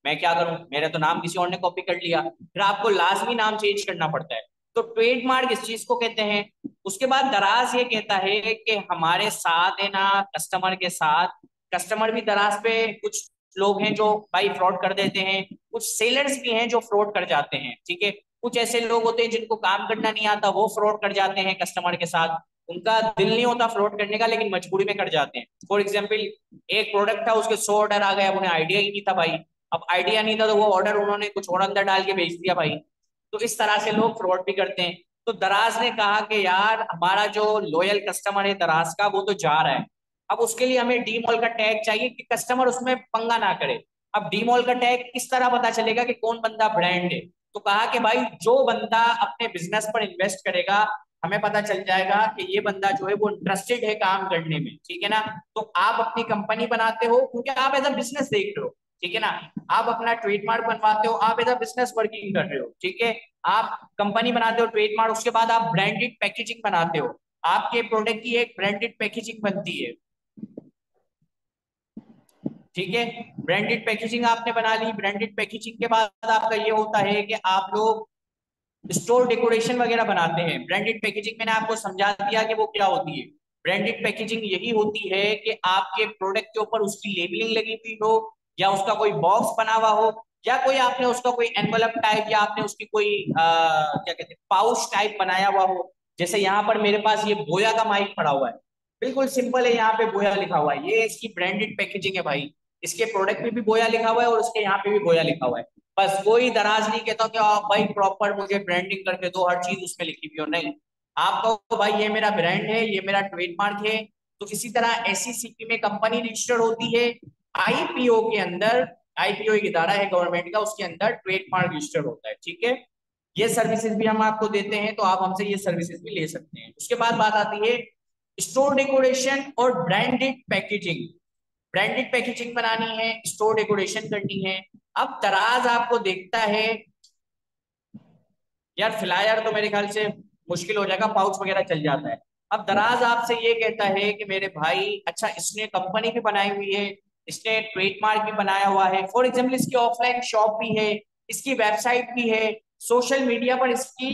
मैं क्या करूं, मेरे तो नाम किसी और ने कॉपी कर लिया। फिर आपको लाजमी नाम चेंज करना पड़ता है। तो ट्रेडमार्क इस चीज को कहते हैं। उसके बाद दराज ये कहता है कि हमारे साथ है ना, कस्टमर के साथ, कस्टमर भी दराज पे कुछ लोग हैं जो भाई फ्रॉड कर देते हैं, कुछ सेलर्स भी हैं जो फ्रॉड कर जाते हैं, ठीक है। कुछ ऐसे लोग होते हैं जिनको काम करना नहीं आता, वो फ्रॉड कर जाते हैं कस्टमर के साथ। उनका दिल नहीं होता फ्रॉड करने का, लेकिन मजबूरी में कर जाते हैं। फॉर एग्जाम्पल, एक प्रोडक्ट था, उसके 100 ऑर्डर आ गए, अब उन्हें आइडिया ही नहीं था भाई। अब आइडिया नहीं था तो वो ऑर्डर उन्होंने कुछ और अंदर डाल के भेज दिया भाई। तो इस तरह से लोग फ्रॉड भी करते हैं। तो दराज ने कहा कि यार हमारा जो लॉयल कस्टमर है दराज का, वो तो जा रहा है। अब उसके लिए हमें डी मॉल का टैग चाहिए कि कस्टमर उसमें पंगा ना करे। अब डी मॉल का टैग किस तरह पता चलेगा कि कौन बंदा ब्रांड है? तो कहा कि भाई जो बंदा अपने बिजनेस पर इन्वेस्ट करेगा, हमें पता चल जाएगा कि ये बंदा जो है वो इंटरेस्टेड है काम करने में, ठीक है ना। तो आप अपनी कंपनी बनाते हो क्योंकि आप एज अ बिजनेस देख रहे हो, ठीक है ना। आप अपना ट्रेडमार्क बनवाते हो, आप एज अ बिजनेस वर्किंग कर रहे हो, ठीक है। आप कंपनी बनाते हो ट्रेडमार्क, उसके बाद आप ब्रांडेड पैकेजिंग बनाते हो, आपके प्रोडक्ट की एक ब्रांडेड पैकेजिंग बनती है, ठीक है। ब्रांडेड पैकेजिंग आपने बना ली। ब्रांडेड पैकेजिंग के बाद आपका ये होता है कि आप लोग स्टोर डेकोरेशन वगैरह बनाते हैं। ब्रांडेड पैकेजिंग मैंने आपको समझा दिया कि वो क्या होती है। ब्रांडेड पैकेजिंग यही होती है कि आपके प्रोडक्ट के ऊपर उसकी लेबलिंग लगी हुई हो, या उसका कोई बॉक्स बना हुआ हो, या कोई आपने उसका कोई एनवलप टाइप, या आपने उसकी कोई क्या कहते हैं पाउच टाइप बनाया हुआ हो। जैसे यहाँ पर मेरे पास ये बोया का माइक पड़ा हुआ है, बिल्कुल सिंपल है, यहाँ पे बोया लिखा हुआ है, ये इसकी ब्रांडेड पैकेजिंग है भाई। इसके प्रोडक्ट पे भी बोया लिखा हुआ है और उसके यहाँ पे भी बोया लिखा हुआ है। बस कोई दराज नहीं कहता कि आप भाई प्रॉपर मुझे ब्रांडिंग करके दो, हर चीज उसमें लिखी हुई हो, नहीं। आप कहो भाई ये मेरा ब्रांड है, ये मेरा ट्रेडमार्क है। तो इसी तरह एसईसीपी में कंपनी रजिस्टर्ड होती है, आईपीओ के अंदर, आईपीओ एक इदारा है गवर्नमेंट का, उसके अंदर ट्रेडमार्क रजिस्टर्ड होता है, ठीक है। ये सर्विसेज भी हम आपको देते हैं, तो आप हमसे ये सर्विसेज भी ले सकते हैं। उसके बाद बात आती है स्टोर डेकोरेशन और ब्रांडेड पैकेजिंग। ब्रांडेड पैकेजिंग बनानी है, स्टोर डेकोरेशन करनी है। अब दराज आपको देखता है, यार फ्लायर तो मेरे ख्याल से मुश्किल हो जाएगा, पाउच वगैरह चल जाता है। अब दराज आपसे ये कहता है कि मेरे भाई अच्छा इसने कंपनी भी बनाई हुई है, इसने ट्रेडमार्क भी बनाया हुआ है, फॉर एग्जाम्पल इसकी ऑफलाइन शॉप भी है, इसकी वेबसाइट भी है, सोशल मीडिया पर इसकी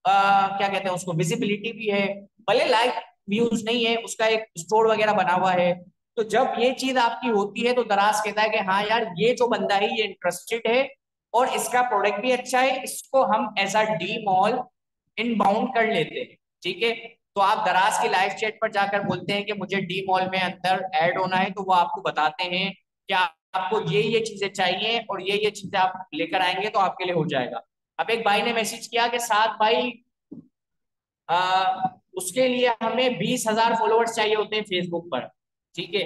क्या कहते हैं उसको विजिबिलिटी भी है, भले लाइक व्यूज नहीं है, उसका एक स्टोर वगैरह बना हुआ है। तो जब ये चीज आपकी होती है तो दराज कहता है कि हाँ यार ये जो बंदा है ये इंटरेस्टेड है और इसका प्रोडक्ट भी अच्छा है, इसको हम as a D mall inbound कर लेते हैं, ठीक है। तो आप दराज के लाइव चैट पर जाकर बोलते हैं कि मुझे डी मॉल में अंदर ऐड होना है, तो वो आपको बताते हैं कि आपको ये चीजें चाहिए और ये चीजें आप लेकर आएंगे तो आपके लिए हो जाएगा। अब एक भाई ने मैसेज किया कि साथ भाई उसके लिए हमें 20,000 फॉलोअर्स चाहिए होते हैं फेसबुक पर, ठीक है।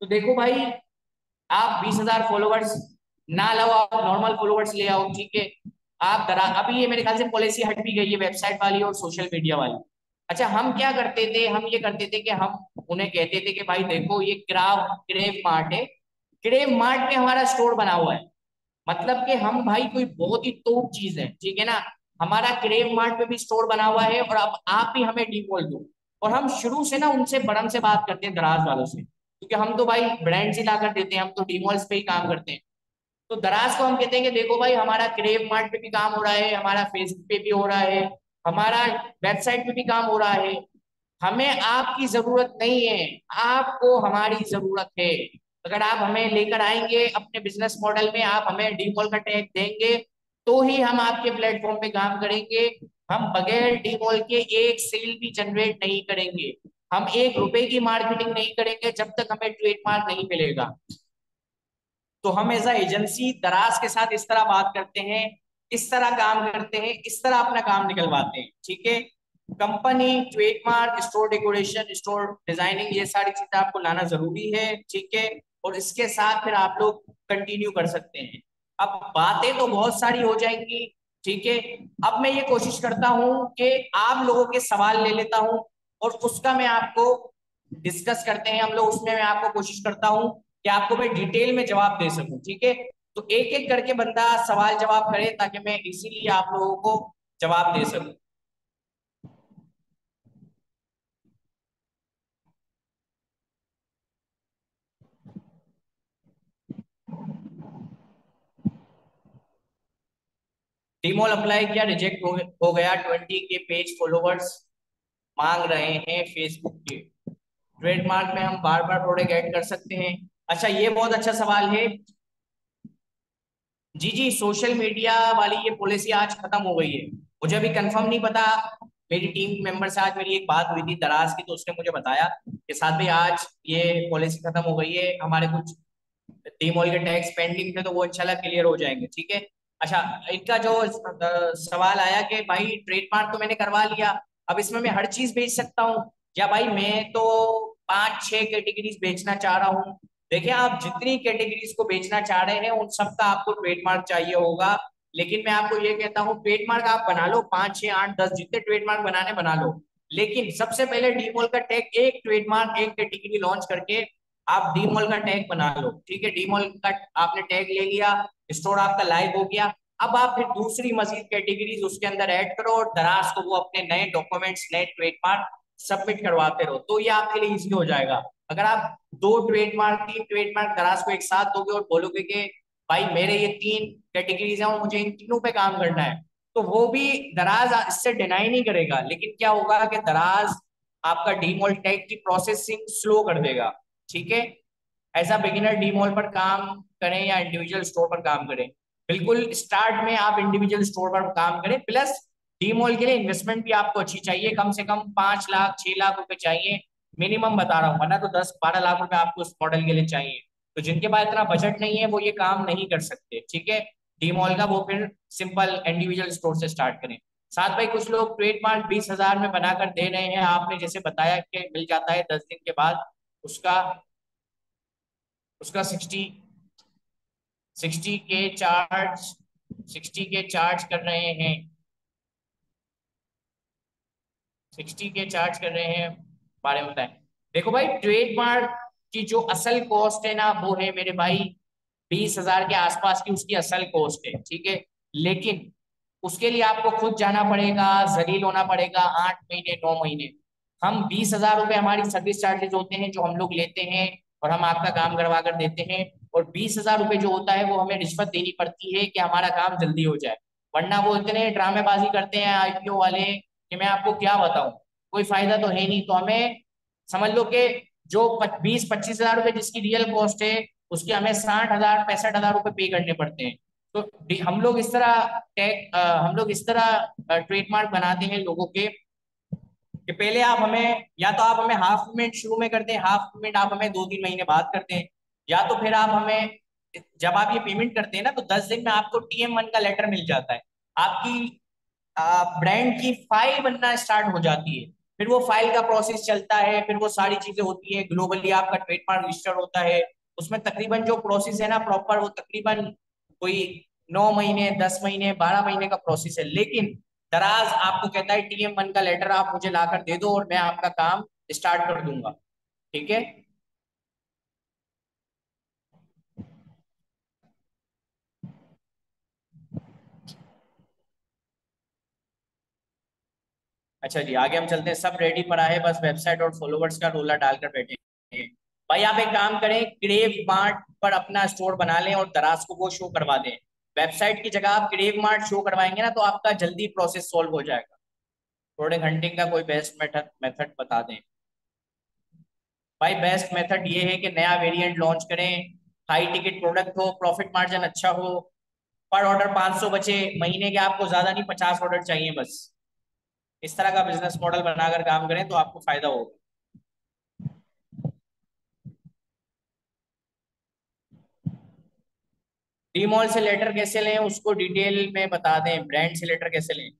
तो देखो भाई, आप 20,000 फॉलोवर्स ना लाओ, आप नॉर्मल फॉलोवर्स ले आओ, ठीक है। आप दरा अभी ये मेरे ख्याल से पॉलिसी हट भी गई है वेबसाइट वाली और सोशल मीडिया वाली। अच्छा हम क्या करते थे, हम ये करते थे कि हम उन्हें कहते थे कि भाई देखो ये क्रेव मार्ट है, क्रेव मार्ट में हमारा स्टोर बना हुआ है। मतलब कि हम भाई कोई बहुत ही तोप चीज है, ठीक है ना। हमारा क्रेव मार्ट में भी स्टोर बना हुआ है और अब आप भी हमें डीमोल दो। और हम शुरू से ना उनसे बड़म से बात करते हैं दराज वालों से, क्योंकि हम तो भाई ब्रांड से ला कर देते हैं, हम तो डीमॉल्स पे ही काम करते हैं। तो दराज को हम कहते हैं कि देखो भाई हमारा क्रेव मार्ट पे भी काम हो रहा है, हमारा फेसबुक पे भी हो रहा है, हमारा वेबसाइट पे भी काम हो रहा है, हमें आपकी जरूरत नहीं है, आपको हमारी जरूरत है। अगर आप हमें लेकर आएंगे अपने बिजनेस मॉडल में, आप हमें डीमॉल का टैग देंगे, तो ही हम आपके प्लेटफॉर्म पे काम करेंगे। हम बगैर डीमॉल के एक सेल भी जनरेट नहीं करेंगे, हम 1 रुपए की मार्केटिंग नहीं करेंगे जब तक हमें ट्रेडमार्क नहीं मिलेगा। तो हम एज अ एजेंसी दराज के साथ इस तरह बात करते हैं, इस तरह काम करते हैं, इस तरह अपना काम निकलवाते हैं, ठीक है। Company, trademark, store decoration, store designing, ये सारी चीजें आपको लाना जरूरी है, ठीक है। और इसके साथ फिर आप लोग कंटिन्यू कर सकते हैं। अब बातें तो बहुत सारी हो जाएंगी, ठीक है। अब मैं ये कोशिश करता हूं कि आप लोगों के सवाल ले लेता हूं और उसका मैं आपको डिस्कस करते हैं हम लोग, उसमें मैं आपको कोशिश करता हूं कि आपको मैं डिटेल में जवाब दे सकूं, ठीक है। तो एक एक करके बंदा सवाल जवाब करे ताकि मैं इसीलिए आप लोगों को जवाब दे सकूं। डीमोल अप्लाई किया, रिजेक्ट हो गया, 20 के पेज फॉलोवर्स मांग रहे हैं फेसबुक के। ट्रेडमार्क में हम बार बार प्रोडक्ट ऐड कर सकते हैं। अच्छा ये बहुत अच्छा सवाल है। जी जी, सोशल मीडिया वाली ये पॉलिसी आज खत्म हो गई है, मुझे अभी कंफर्म नहीं पता। मेरी टीम मेंबर से आज मेरी एक बात हुई थी दराज की, तो उसने मुझे बताया कि साथ भी आज ये पॉलिसी खत्म हो गई है, हमारे कुछ डीमोल के टैक्स पेंडिंग थे तो वो इंशाल्लाह क्लियर हो जाएंगे, ठीक है। अच्छा इनका जो सवाल आया कि भाई ट्रेडमार्क तो मैंने करवा लिया, अब इसमें मैं हर चीज बेच सकता हूँ या भाई मैं तो 5-6 कैटेगरीज बेचना चाह रहा हूँ। देखिए आप जितनी कैटेगरीज को बेचना चाह रहे हैं उन सबका आपको ट्रेडमार्क चाहिए होगा, लेकिन मैं आपको ये कहता हूँ ट्रेडमार्क आप बना लो, 5 6 8 10 जितने ट्रेडमार्क बनाने बना लो, लेकिन सबसे पहले डीमोल का टैग, एक ट्रेडमार्क एक कैटेगरी लॉन्च करके आप डीमॉल का टैग बना लो, ठीक है। डीमॉल का आपने टैग ले लिया, स्टोर आपका लाइव हो गया। अब आप फिर दूसरी मजीद कैटेगरीज उसके अंदर ऐड करो और दराज को वो अपने नए डॉक्यूमेंट्स, नए ट्रेडमार्क सबमिट करवाते रहो, तो ये आपके लिए इजी हो जाएगा। अगर आप 2 ट्रेडमार्क 3 ट्रेडमार्क दराज को एक साथ दोगे और बोलोगे कि भाई मेरे ये 3 कैटेगरीज हैं और मुझे इन तीनों पे काम करना है, तो वो भी दराज इससे डिनाई नहीं करेगा, लेकिन क्या होगा कि दराज आपका डीमॉल टैग की प्रोसेसिंग स्लो कर देगा, ठीक है। ऐसा बिगिनर डीमॉल पर काम करें या इंडिविजुअल स्टोर पर काम करें, बिल्कुल स्टार्ट में आप इंडिविजुअल स्टोर पर काम करें, प्लस डीमॉल के लिए इन्वेस्टमेंट भी आपको अच्छी चाहिए, कम से कम 5 लाख 6 लाख रुपए चाहिए, मिनिमम बता रहा हूँ, वरना तो 10-12 लाख रुपए आपको उस मॉडल के लिए चाहिए। तो जिनके पास इतना बजट नहीं है वो ये काम नहीं कर सकते, ठीक है। डी मॉल का वो फिर सिंपल इंडिविजुअल स्टोर से स्टार्ट करें। साथ भाई कुछ लोग ट्रेड मार्क 20,000 में बनाकर दे रहे हैं, आपने जैसे बताया कि मिल जाता है 10 दिन के बाद। उसका उसका 60 के चार्ज कर रहे हैं, 60 के चार्ज कर रहे हैं। बारे में बताएं। देखो भाई, ट्रेडमार्क की जो असल कॉस्ट है ना वो है मेरे भाई 20,000 के आसपास की उसकी असल कॉस्ट है, ठीक है। लेकिन उसके लिए आपको खुद जाना पड़ेगा, जलील होना पड़ेगा 8 महीने 9 महीने। हम 20,000 रुपये हमारी सर्विस चार्जेस होते हैं जो हम लोग लेते हैं, और हम आपका काम करवा कर देते हैं। और 20,000 रुपये जो होता है वो हमें रिश्वत देनी पड़ती है कि हमारा काम जल्दी हो जाए। वरना वो इतने ड्रामेबाजी करते हैं आईपीओ वाले कि मैं आपको क्या बताऊं। कोई फायदा तो है नहीं, तो हमें समझ लो कि जो 20-25 हजार रुपये जिसकी रियल कॉस्ट है, उसके हमें 60,000 65,000 रुपये पे करने पड़ते हैं। तो हम लोग इस तरह ट्रेडमार्क बनाते हैं लोगों के कि पहले आप हमें, या तो आप हमें हाफ पेमेंट शुरू में करते हैं, हाफ पेमेंट आप हमें 2-3 महीने बाद करते हैं। या तो फिर आप हमें, जब आप ये पेमेंट करते हैं ना तो 10 दिन में आपको TM1 का लेटर मिल जाता है। आपकी ब्रांड की फाइल बनना स्टार्ट हो जाती है। फिर वो फाइल का प्रोसेस चलता है, फिर वो सारी चीजें होती है, ग्लोबली आपका ट्रेडमार्क रजिस्टर होता है। उसमें तकरीबन जो प्रोसेस है ना प्रॉपर, वो तकरीबन कोई 9 महीने 10 महीने 12 महीने का प्रोसेस है। लेकिन दराज आपको कहता है TM1 का लेटर आप मुझे लाकर दे दो और मैं आपका काम स्टार्ट कर दूंगा, ठीक है। अच्छा जी, आगे हम चलते हैं। सब रेडी पड़ा है, बस वेबसाइट और फॉलोवर्स का रोला डालकर बैठे हैं। भाई आप एक काम करें, क्रेव मार्ट पर अपना स्टोर बना लें और दराज को वो शो करवा दें। वेबसाइट की जगह आप क्रेव मार्ट शो करवाएंगे ना तो आपका जल्दी प्रोसेस सॉल्व हो जाएगा। थोड़े घंटे का कोई बेस्ट मेथड मेथड बता दें। भाई बेस्ट मेथड ये है कि नया वेरिएंट लॉन्च करें, हाई टिकट प्रोडक्ट हो, प्रॉफिट मार्जिन अच्छा हो, पर ऑर्डर 500 बचे, महीने के आपको ज्यादा नहीं 50 ऑर्डर चाहिए बस। इस तरह का बिजनेस मॉडल बनाकर काम करें तो आपको फायदा होगा। डीमॉल से लेटर कैसे लें उसको डिटेल में बता दें। ब्रांड से लेटर कैसे लें।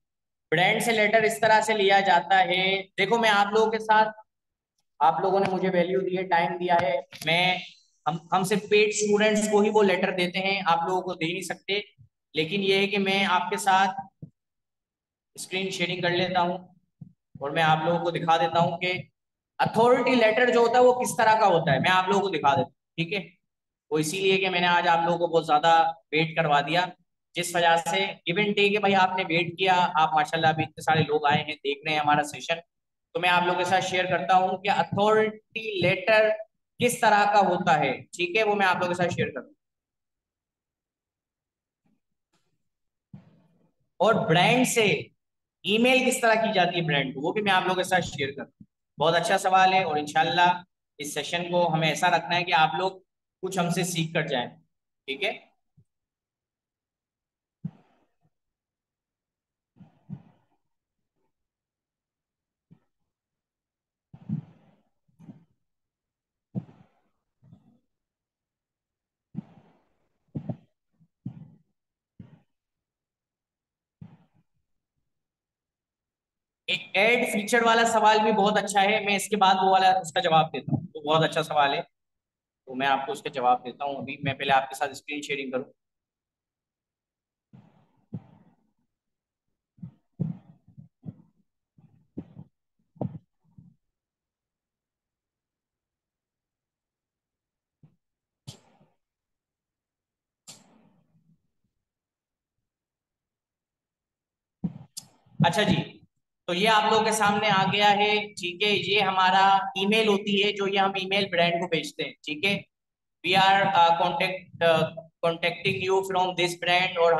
ब्रांड से लेटर इस तरह से लिया जाता है। देखो मैं आप लोगों के साथ, आप लोगों ने मुझे वैल्यू दी है, टाइम दिया है। मैं हम सिर्फ पेड स्टूडेंट्स को ही वो लेटर देते हैं, आप लोगों को दे नहीं सकते। लेकिन ये है कि मैं आपके साथ स्क्रीन शेयरिंग कर लेता हूँ और मैं आप लोगों को दिखा देता हूँ कि अथॉरिटी लेटर जो होता है वो किस तरह का होता है, मैं आप लोगों को दिखा देता हूँ, ठीक है। वो इसीलिए कि मैंने आज आप लोगों को बहुत ज्यादा वेट करवा दिया, जिस वजह से गिव एंड टेक है भाई। आपने वेट किया, आप माशाल्लाह अभी इतने सारे लोग आए हैं देख रहे हैं हमारा सेशन। तो मैं आप लोगों के साथ शेयर करता हूँ कि अथॉरिटी लेटर किस तरह का होता है, ठीक है। वो मैं आप लोगों के साथ शेयर करता हूँ। और ब्रांड से ईमेल किस तरह की जाती है ब्रांड को, वो भी मैं आप लोगों के साथ शेयर करता हूँ। बहुत अच्छा सवाल है, और इंशाल्लाह इस सेशन को हमें ऐसा रखना है कि आप लोग कुछ हमसे सीख कर जाएं, ठीक है। एक एड फीचर वाला सवाल भी बहुत अच्छा है, मैं इसके बाद वो वाला उसका जवाब देता हूँ, तो बहुत अच्छा सवाल है। तो मैं आपको उसका जवाब देता हूँ, अभी मैं पहले आपके साथ स्क्रीन शेयरिंग करूँ। अच्छा जी, तो ये आप लोगों के सामने आ गया है, ठीक है। ये हमारा ईमेल होती है, जो ये हम ईमेल ब्रांड को भेजते हैं, ठीक है। We are contacting you from this brand, और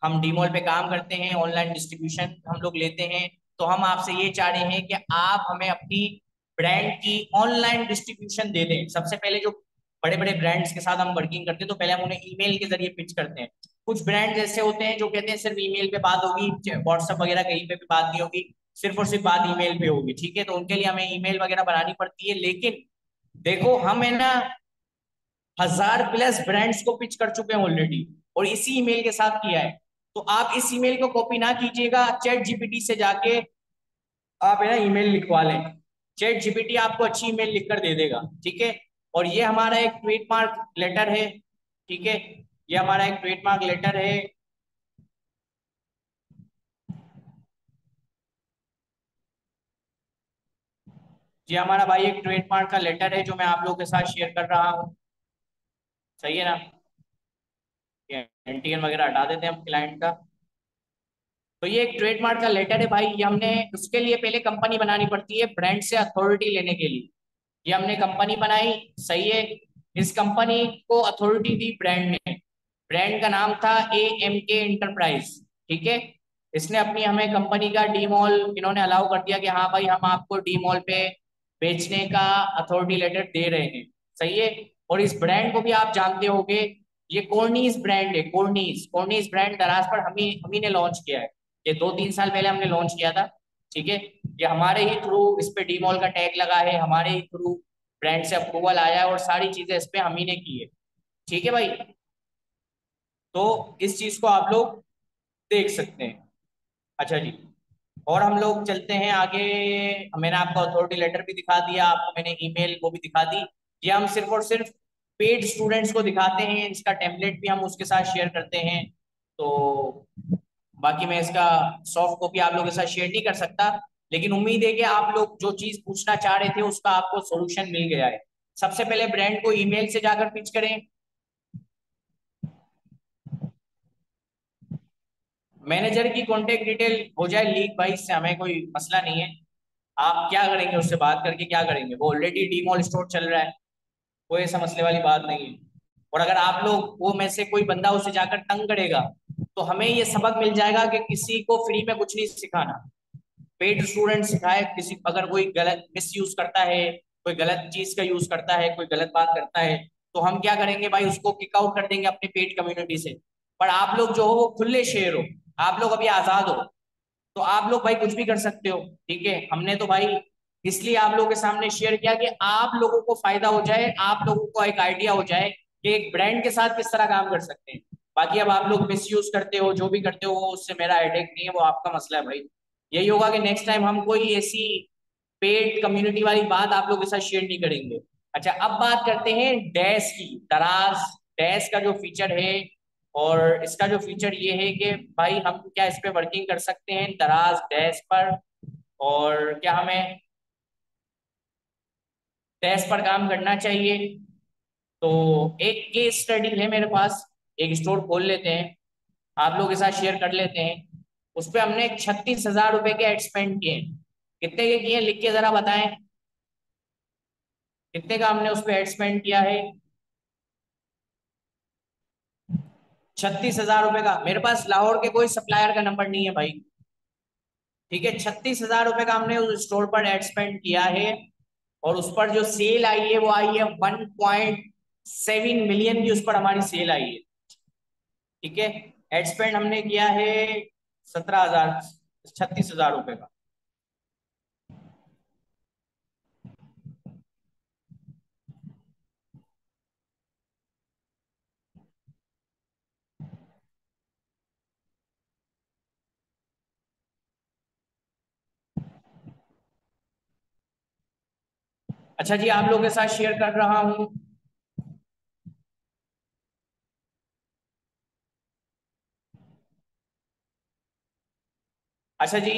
हम डीमोल पे काम करते हैं, ऑनलाइन डिस्ट्रीब्यूशन हम लोग लेते हैं। तो हम आपसे ये चाह रहे हैं कि आप हमें अपनी ब्रांड की ऑनलाइन डिस्ट्रीब्यूशन दे दें। सबसे पहले जो बड़े बड़े ब्रांड्स के साथ हम वर्किंग करते हैं तो पहले हम उन्हें ईमेल के जरिए पिच करते हैं। कुछ ब्रांड ऐसे होते हैं जो कहते हैं सिर्फ ईमेल पे बात होगी, व्हाट्सएप वगैरह कहीं पे भी बात नहीं होगी। सिर्फ और सिर्फ बात ईमेल पे होगी, ठीक है। तो उनके लिए हमें ईमेल वगैरह बनानी पड़ती है, लेकिन देखो हम है ना 1000+ ब्रांड्स को पिच कर चुके हैं ऑलरेडी, और इसी ईमेल के साथ किया है। तो आप इस ईमेल को कॉपी ना कीजिएगा, चैट जीपीटी से जाके आप है ना ईमेल लिखवा लें। चैट जीपीटी आपको अच्छी ईमेल लिखकर दे देगा, ठीक है। और ये हमारा एक ट्रेडमार्क लेटर है, ठीक है। ये हमारा एक ट्रेडमार्क लेटर है। ये हमारा भाई एक ट्रेडमार्क का लेटर है जो मैं आप लोगों के साथ शेयर कर रहा हूँ। सही है ना। ये एनटीएन वगैरह हटा देते हैं हम क्लाइंट का। तो ये एक ट्रेडमार्क का लेटर है भाई, ये हमने उसके लिए पहले कंपनी बनानी पड़ती है ब्रांड से अथॉरिटी लेने के लिए। ये हमने कंपनी बनाई, सही है। इस कंपनी को अथॉरिटी दी ब्रांड ने। ब्रांड का नाम था AMK इंटरप्राइज, ठीक है। इसने अपनी हमें कंपनी का डीमॉल इन्होंने अलाउ कर दिया कि हाँ भाई हम आपको डीमॉल पे बेचने का अथॉरिटी लेटर दे रहे हैं, सही है। और इस ब्रांड को भी आप जानते होंगे, ये कॉर्नीस ब्रांड है। कॉर्नीस कॉर्नीस ब्रांड दराज पर हम ही ने लॉन्च किया है। ये 2-3 साल पहले हमने लॉन्च किया था, ठीक है। ये हमारे ही थ्रू इस पे डीमॉल का टैग लगा है, हमारे ही थ्रू ब्रांड से अप्रूवल आया है, और सारी चीजें इस पे हम ही ने की है, ठीक है भाई। तो इस चीज को आप लोग देख सकते हैं। अच्छा जी, और हम लोग चलते हैं आगे। मैंने आपको अथॉरिटी लेटर भी दिखा दिया, आपको मैंने ईमेल वो भी दिखा दी। ये हम सिर्फ और सिर्फ पेड स्टूडेंट्स को दिखाते हैं, इसका टेम्पलेट भी हम उसके साथ शेयर करते हैं। तो बाकी मैं इसका सॉफ्ट कॉपी आप लोगों के साथ शेयर नहीं कर सकता, लेकिन उम्मीद है कि आप लोग जो चीज पूछना चाह रहे थे उसका आपको सॉल्यूशन मिल गया है। सबसे पहले ब्रांड को ईमेल से जाकर पिच करें। मैनेजर की कॉन्टेक्ट डिटेल हो जाए लीक भाई, इससे हमें कोई मसला नहीं है। आप क्या करेंगे उससे बात करके, क्या करेंगे, वो ऑलरेडी डीमॉल स्टोर चल रहा है, कोई ऐसा मसले वाली बात नहीं है। और अगर आप लोग वो में से कोई बंदा उसे जाकर तंग करेगा, तो हमें ये सबक मिल जाएगा कि किसी को फ्री में कुछ नहीं सिखाना। पेड स्टूडेंट सिखाए, किसी अगर कोई गलत मिस यूज करता है, कोई गलत चीज का यूज करता है, कोई गलत बात करता है, तो हम क्या करेंगे भाई, उसको किक आउट कर देंगे अपनी पेड कम्युनिटी से। पर आप लोग जो हो वो खुले शेर हो, आप लोग अभी आजाद हो, तो आप लोग भाई कुछ भी कर सकते हो, ठीक है। हमने तो भाई इसलिए आप लोगों के सामने शेयर किया कि आप लोगों को फायदा हो जाए, आप लोगों को एक आइडिया हो जाए कि एक ब्रांड के साथ किस तरह काम कर सकते हैं। बाकी अब आप लोग मिस यूज करते हो, जो भी करते हो, वो उससे मेरा हेडेक नहीं है, वो आपका मसला है भाई। यही होगा कि नेक्स्ट टाइम हम कोई ऐसी पेड कम्युनिटी वाली बात आप लोगों के साथ शेयर नहीं करेंगे। अच्छा, अब बात करते हैं डैश की। दराज डैश का जो फीचर है, और इसका जो फीचर ये है कि भाई हम क्या इस पे वर्किंग कर सकते हैं दराज डैश पर, और क्या हमें डैश पर काम करना चाहिए। तो एक केस स्टडी है मेरे पास, एक स्टोर खोल लेते हैं, आप लोगों के साथ शेयर कर लेते हैं। उस पे हमने 36,000 रुपए के एड स्पेंड किए हैं। कितने के किए हैं? लिख के जरा बताएं, कितने का हमने उस पे एड स्पेंड किया है? 36,000 रुपए का। मेरे पास लाहौर के कोई सप्लायर का नंबर नहीं है भाई, ठीक है। 36,000 रुपए का हमने उस स्टोर पर एड स्पेंड किया है, और उस पर जो सेल आई है वो आई है 1.7 मिलियन की, उस पर हमारी सेल आई है, ठीक है। एड स्पेंड हमने किया है 17,000, 36,000 रुपए का। अच्छा जी, आप लोगों के साथ शेयर कर रहा हूं। अच्छा जी,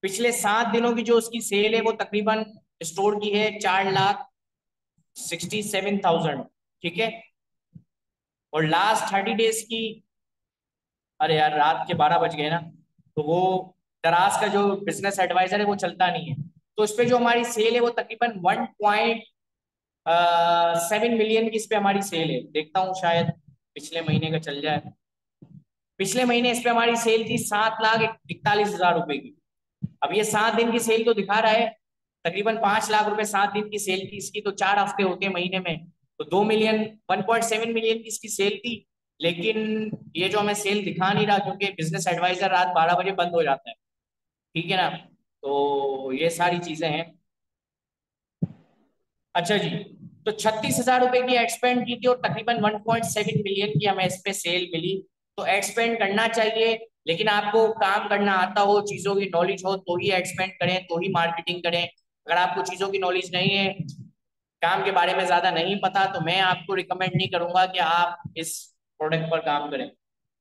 पिछले 7 दिनों की जो उसकी सेल है वो तकरीबन स्टोर की है 4,67,000, ठीक है। और लास्ट 30 डेज की, अरे यार रात के 12 बज गए ना, तो वो दराज का जो बिजनेस एडवाइजर है वो चलता नहीं है। तो इस पे जो हमारी सेल है वो तकरीबन 1.7 मिलियन की इस पे हमारी सेल है। देखता हूँ शायद पिछले महीने का चल जाए। पिछले महीने इस पे हमारी सेल थी 7,41,000 रुपए की। अब ये 7 दिन की सेल तो दिखा रहा है, तकरीबन 5 लाख रुपए 7 दिन की सेल थी इसकी, तो 4 हफ्ते होते हैं महीने में, तो 2 मिलियन, 1.7 मिलियन की इसकी सेल थी। लेकिन ये जो हमें सेल दिखा नहीं रहा, क्योंकि बिजनेस एडवाइजर रात 12 बजे बंद हो जाता है, ठीक है ना। तो ये सारी चीजें हैं। अच्छा जी, तो 36,000 रुपए की एड स्पेंड की थी और तकरीबन 1.7 मिलियन की हमें इस पे सेल मिली। तो एड स्पेंड करना चाहिए, लेकिन आपको काम करना आता हो, चीजों की नॉलेज हो, तो ही एड स्पेंड करें, तो ही मार्केटिंग करें। अगर आपको चीजों की नॉलेज नहीं है, काम के बारे में ज्यादा नहीं पता, तो मैं आपको रिकमेंड नहीं करूंगा कि आप इस प्रोडक्ट पर काम करें।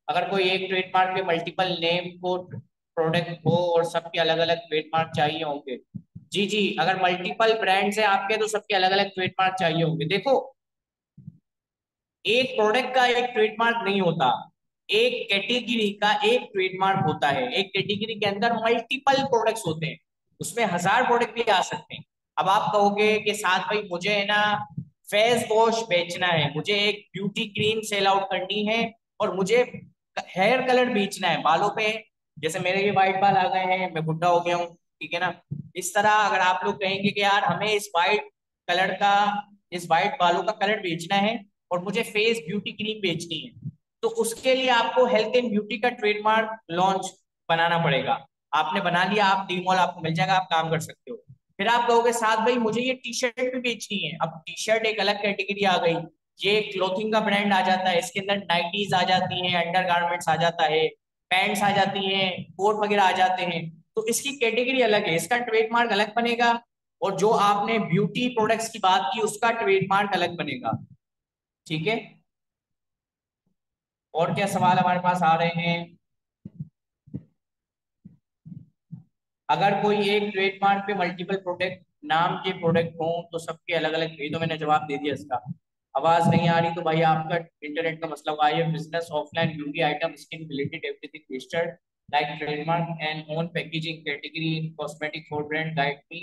अगर कोई एक ट्रेडमार्क पे मल्टीपल नेम को प्रोडक्ट हो और सबके अलग अलग ट्रेडमार्क चाहिए होंगे। जी जी, अगर मल्टीपल ब्रांड्स हैं आपके तो सबके अलग अलग ट्रेडमार्क चाहिए होंगे। देखो, एक प्रोडक्ट का एक ट्रेडमार्क नहीं होता, एक कैटेगरी का एक ट्रेडमार्क होता है। एक कैटेगरी के अंदर मल्टीपल प्रोडक्ट्स होते हैं, उसमें 1,000 प्रोडक्ट भी आ सकते हैं। अब आप कहोगे कि साथ भाई मुझे है ना फेस वॉश बेचना है, मुझे एक ब्यूटी क्रीम सेल आउट करनी है, और मुझे हेयर कलर बेचना है बालों पे। जैसे मेरे भी व्हाइट बाल आ गए हैं, मैं बुढ़ा हो गया हूँ, ठीक है ना। इस तरह अगर आप लोग कहेंगे कि यार हमें इस व्हाइट कलर का, इस व्हाइट बालों का कलर बेचना है और मुझे फेस ब्यूटी क्रीम बेचनी है, तो उसके लिए आपको हेल्थ एंड ब्यूटी का ट्रेडमार्क लॉन्च बनाना पड़ेगा। आपने बना लिया, आप डीमॉल आपको मिल जाएगा, आप काम कर सकते हो। फिर आप कहोगे साथ भाई मुझे ये टी शर्ट भी बेचनी है। अब टी शर्ट एक अलग कैटेगरी आ गई, ये क्लोथिंग का ब्रांड आ जाता है, इसके अंदर नाइटीज आ जाती हैं, अंडर गारमेंट्स आ जाता है, पैंट्स आ जाती हैं, कोट वगैरह आ जाते हैं। तो इसकी कैटेगरी अलग है, इसका ट्रेडमार्क अलग बनेगा। और जो आपने ब्यूटी प्रोडक्ट्स की बात की उसका ट्रेडमार्क अलग बनेगा। ठीक है। और क्या सवाल हमारे पास आ रहे हैं? अगर कोई एक ट्रेडमार्क पे मल्टीपल प्रोडक्ट नाम के प्रोडक्ट हों तो सबके अलग अलग, ये तो मैंने जवाब दे दिया इसका। आवाज नहीं आ रही तो भाई आपका इंटरनेट का मसला हुआ। ये business offline beauty item skin related everything listed like trademark and own packaging category cosmetic for brand guide me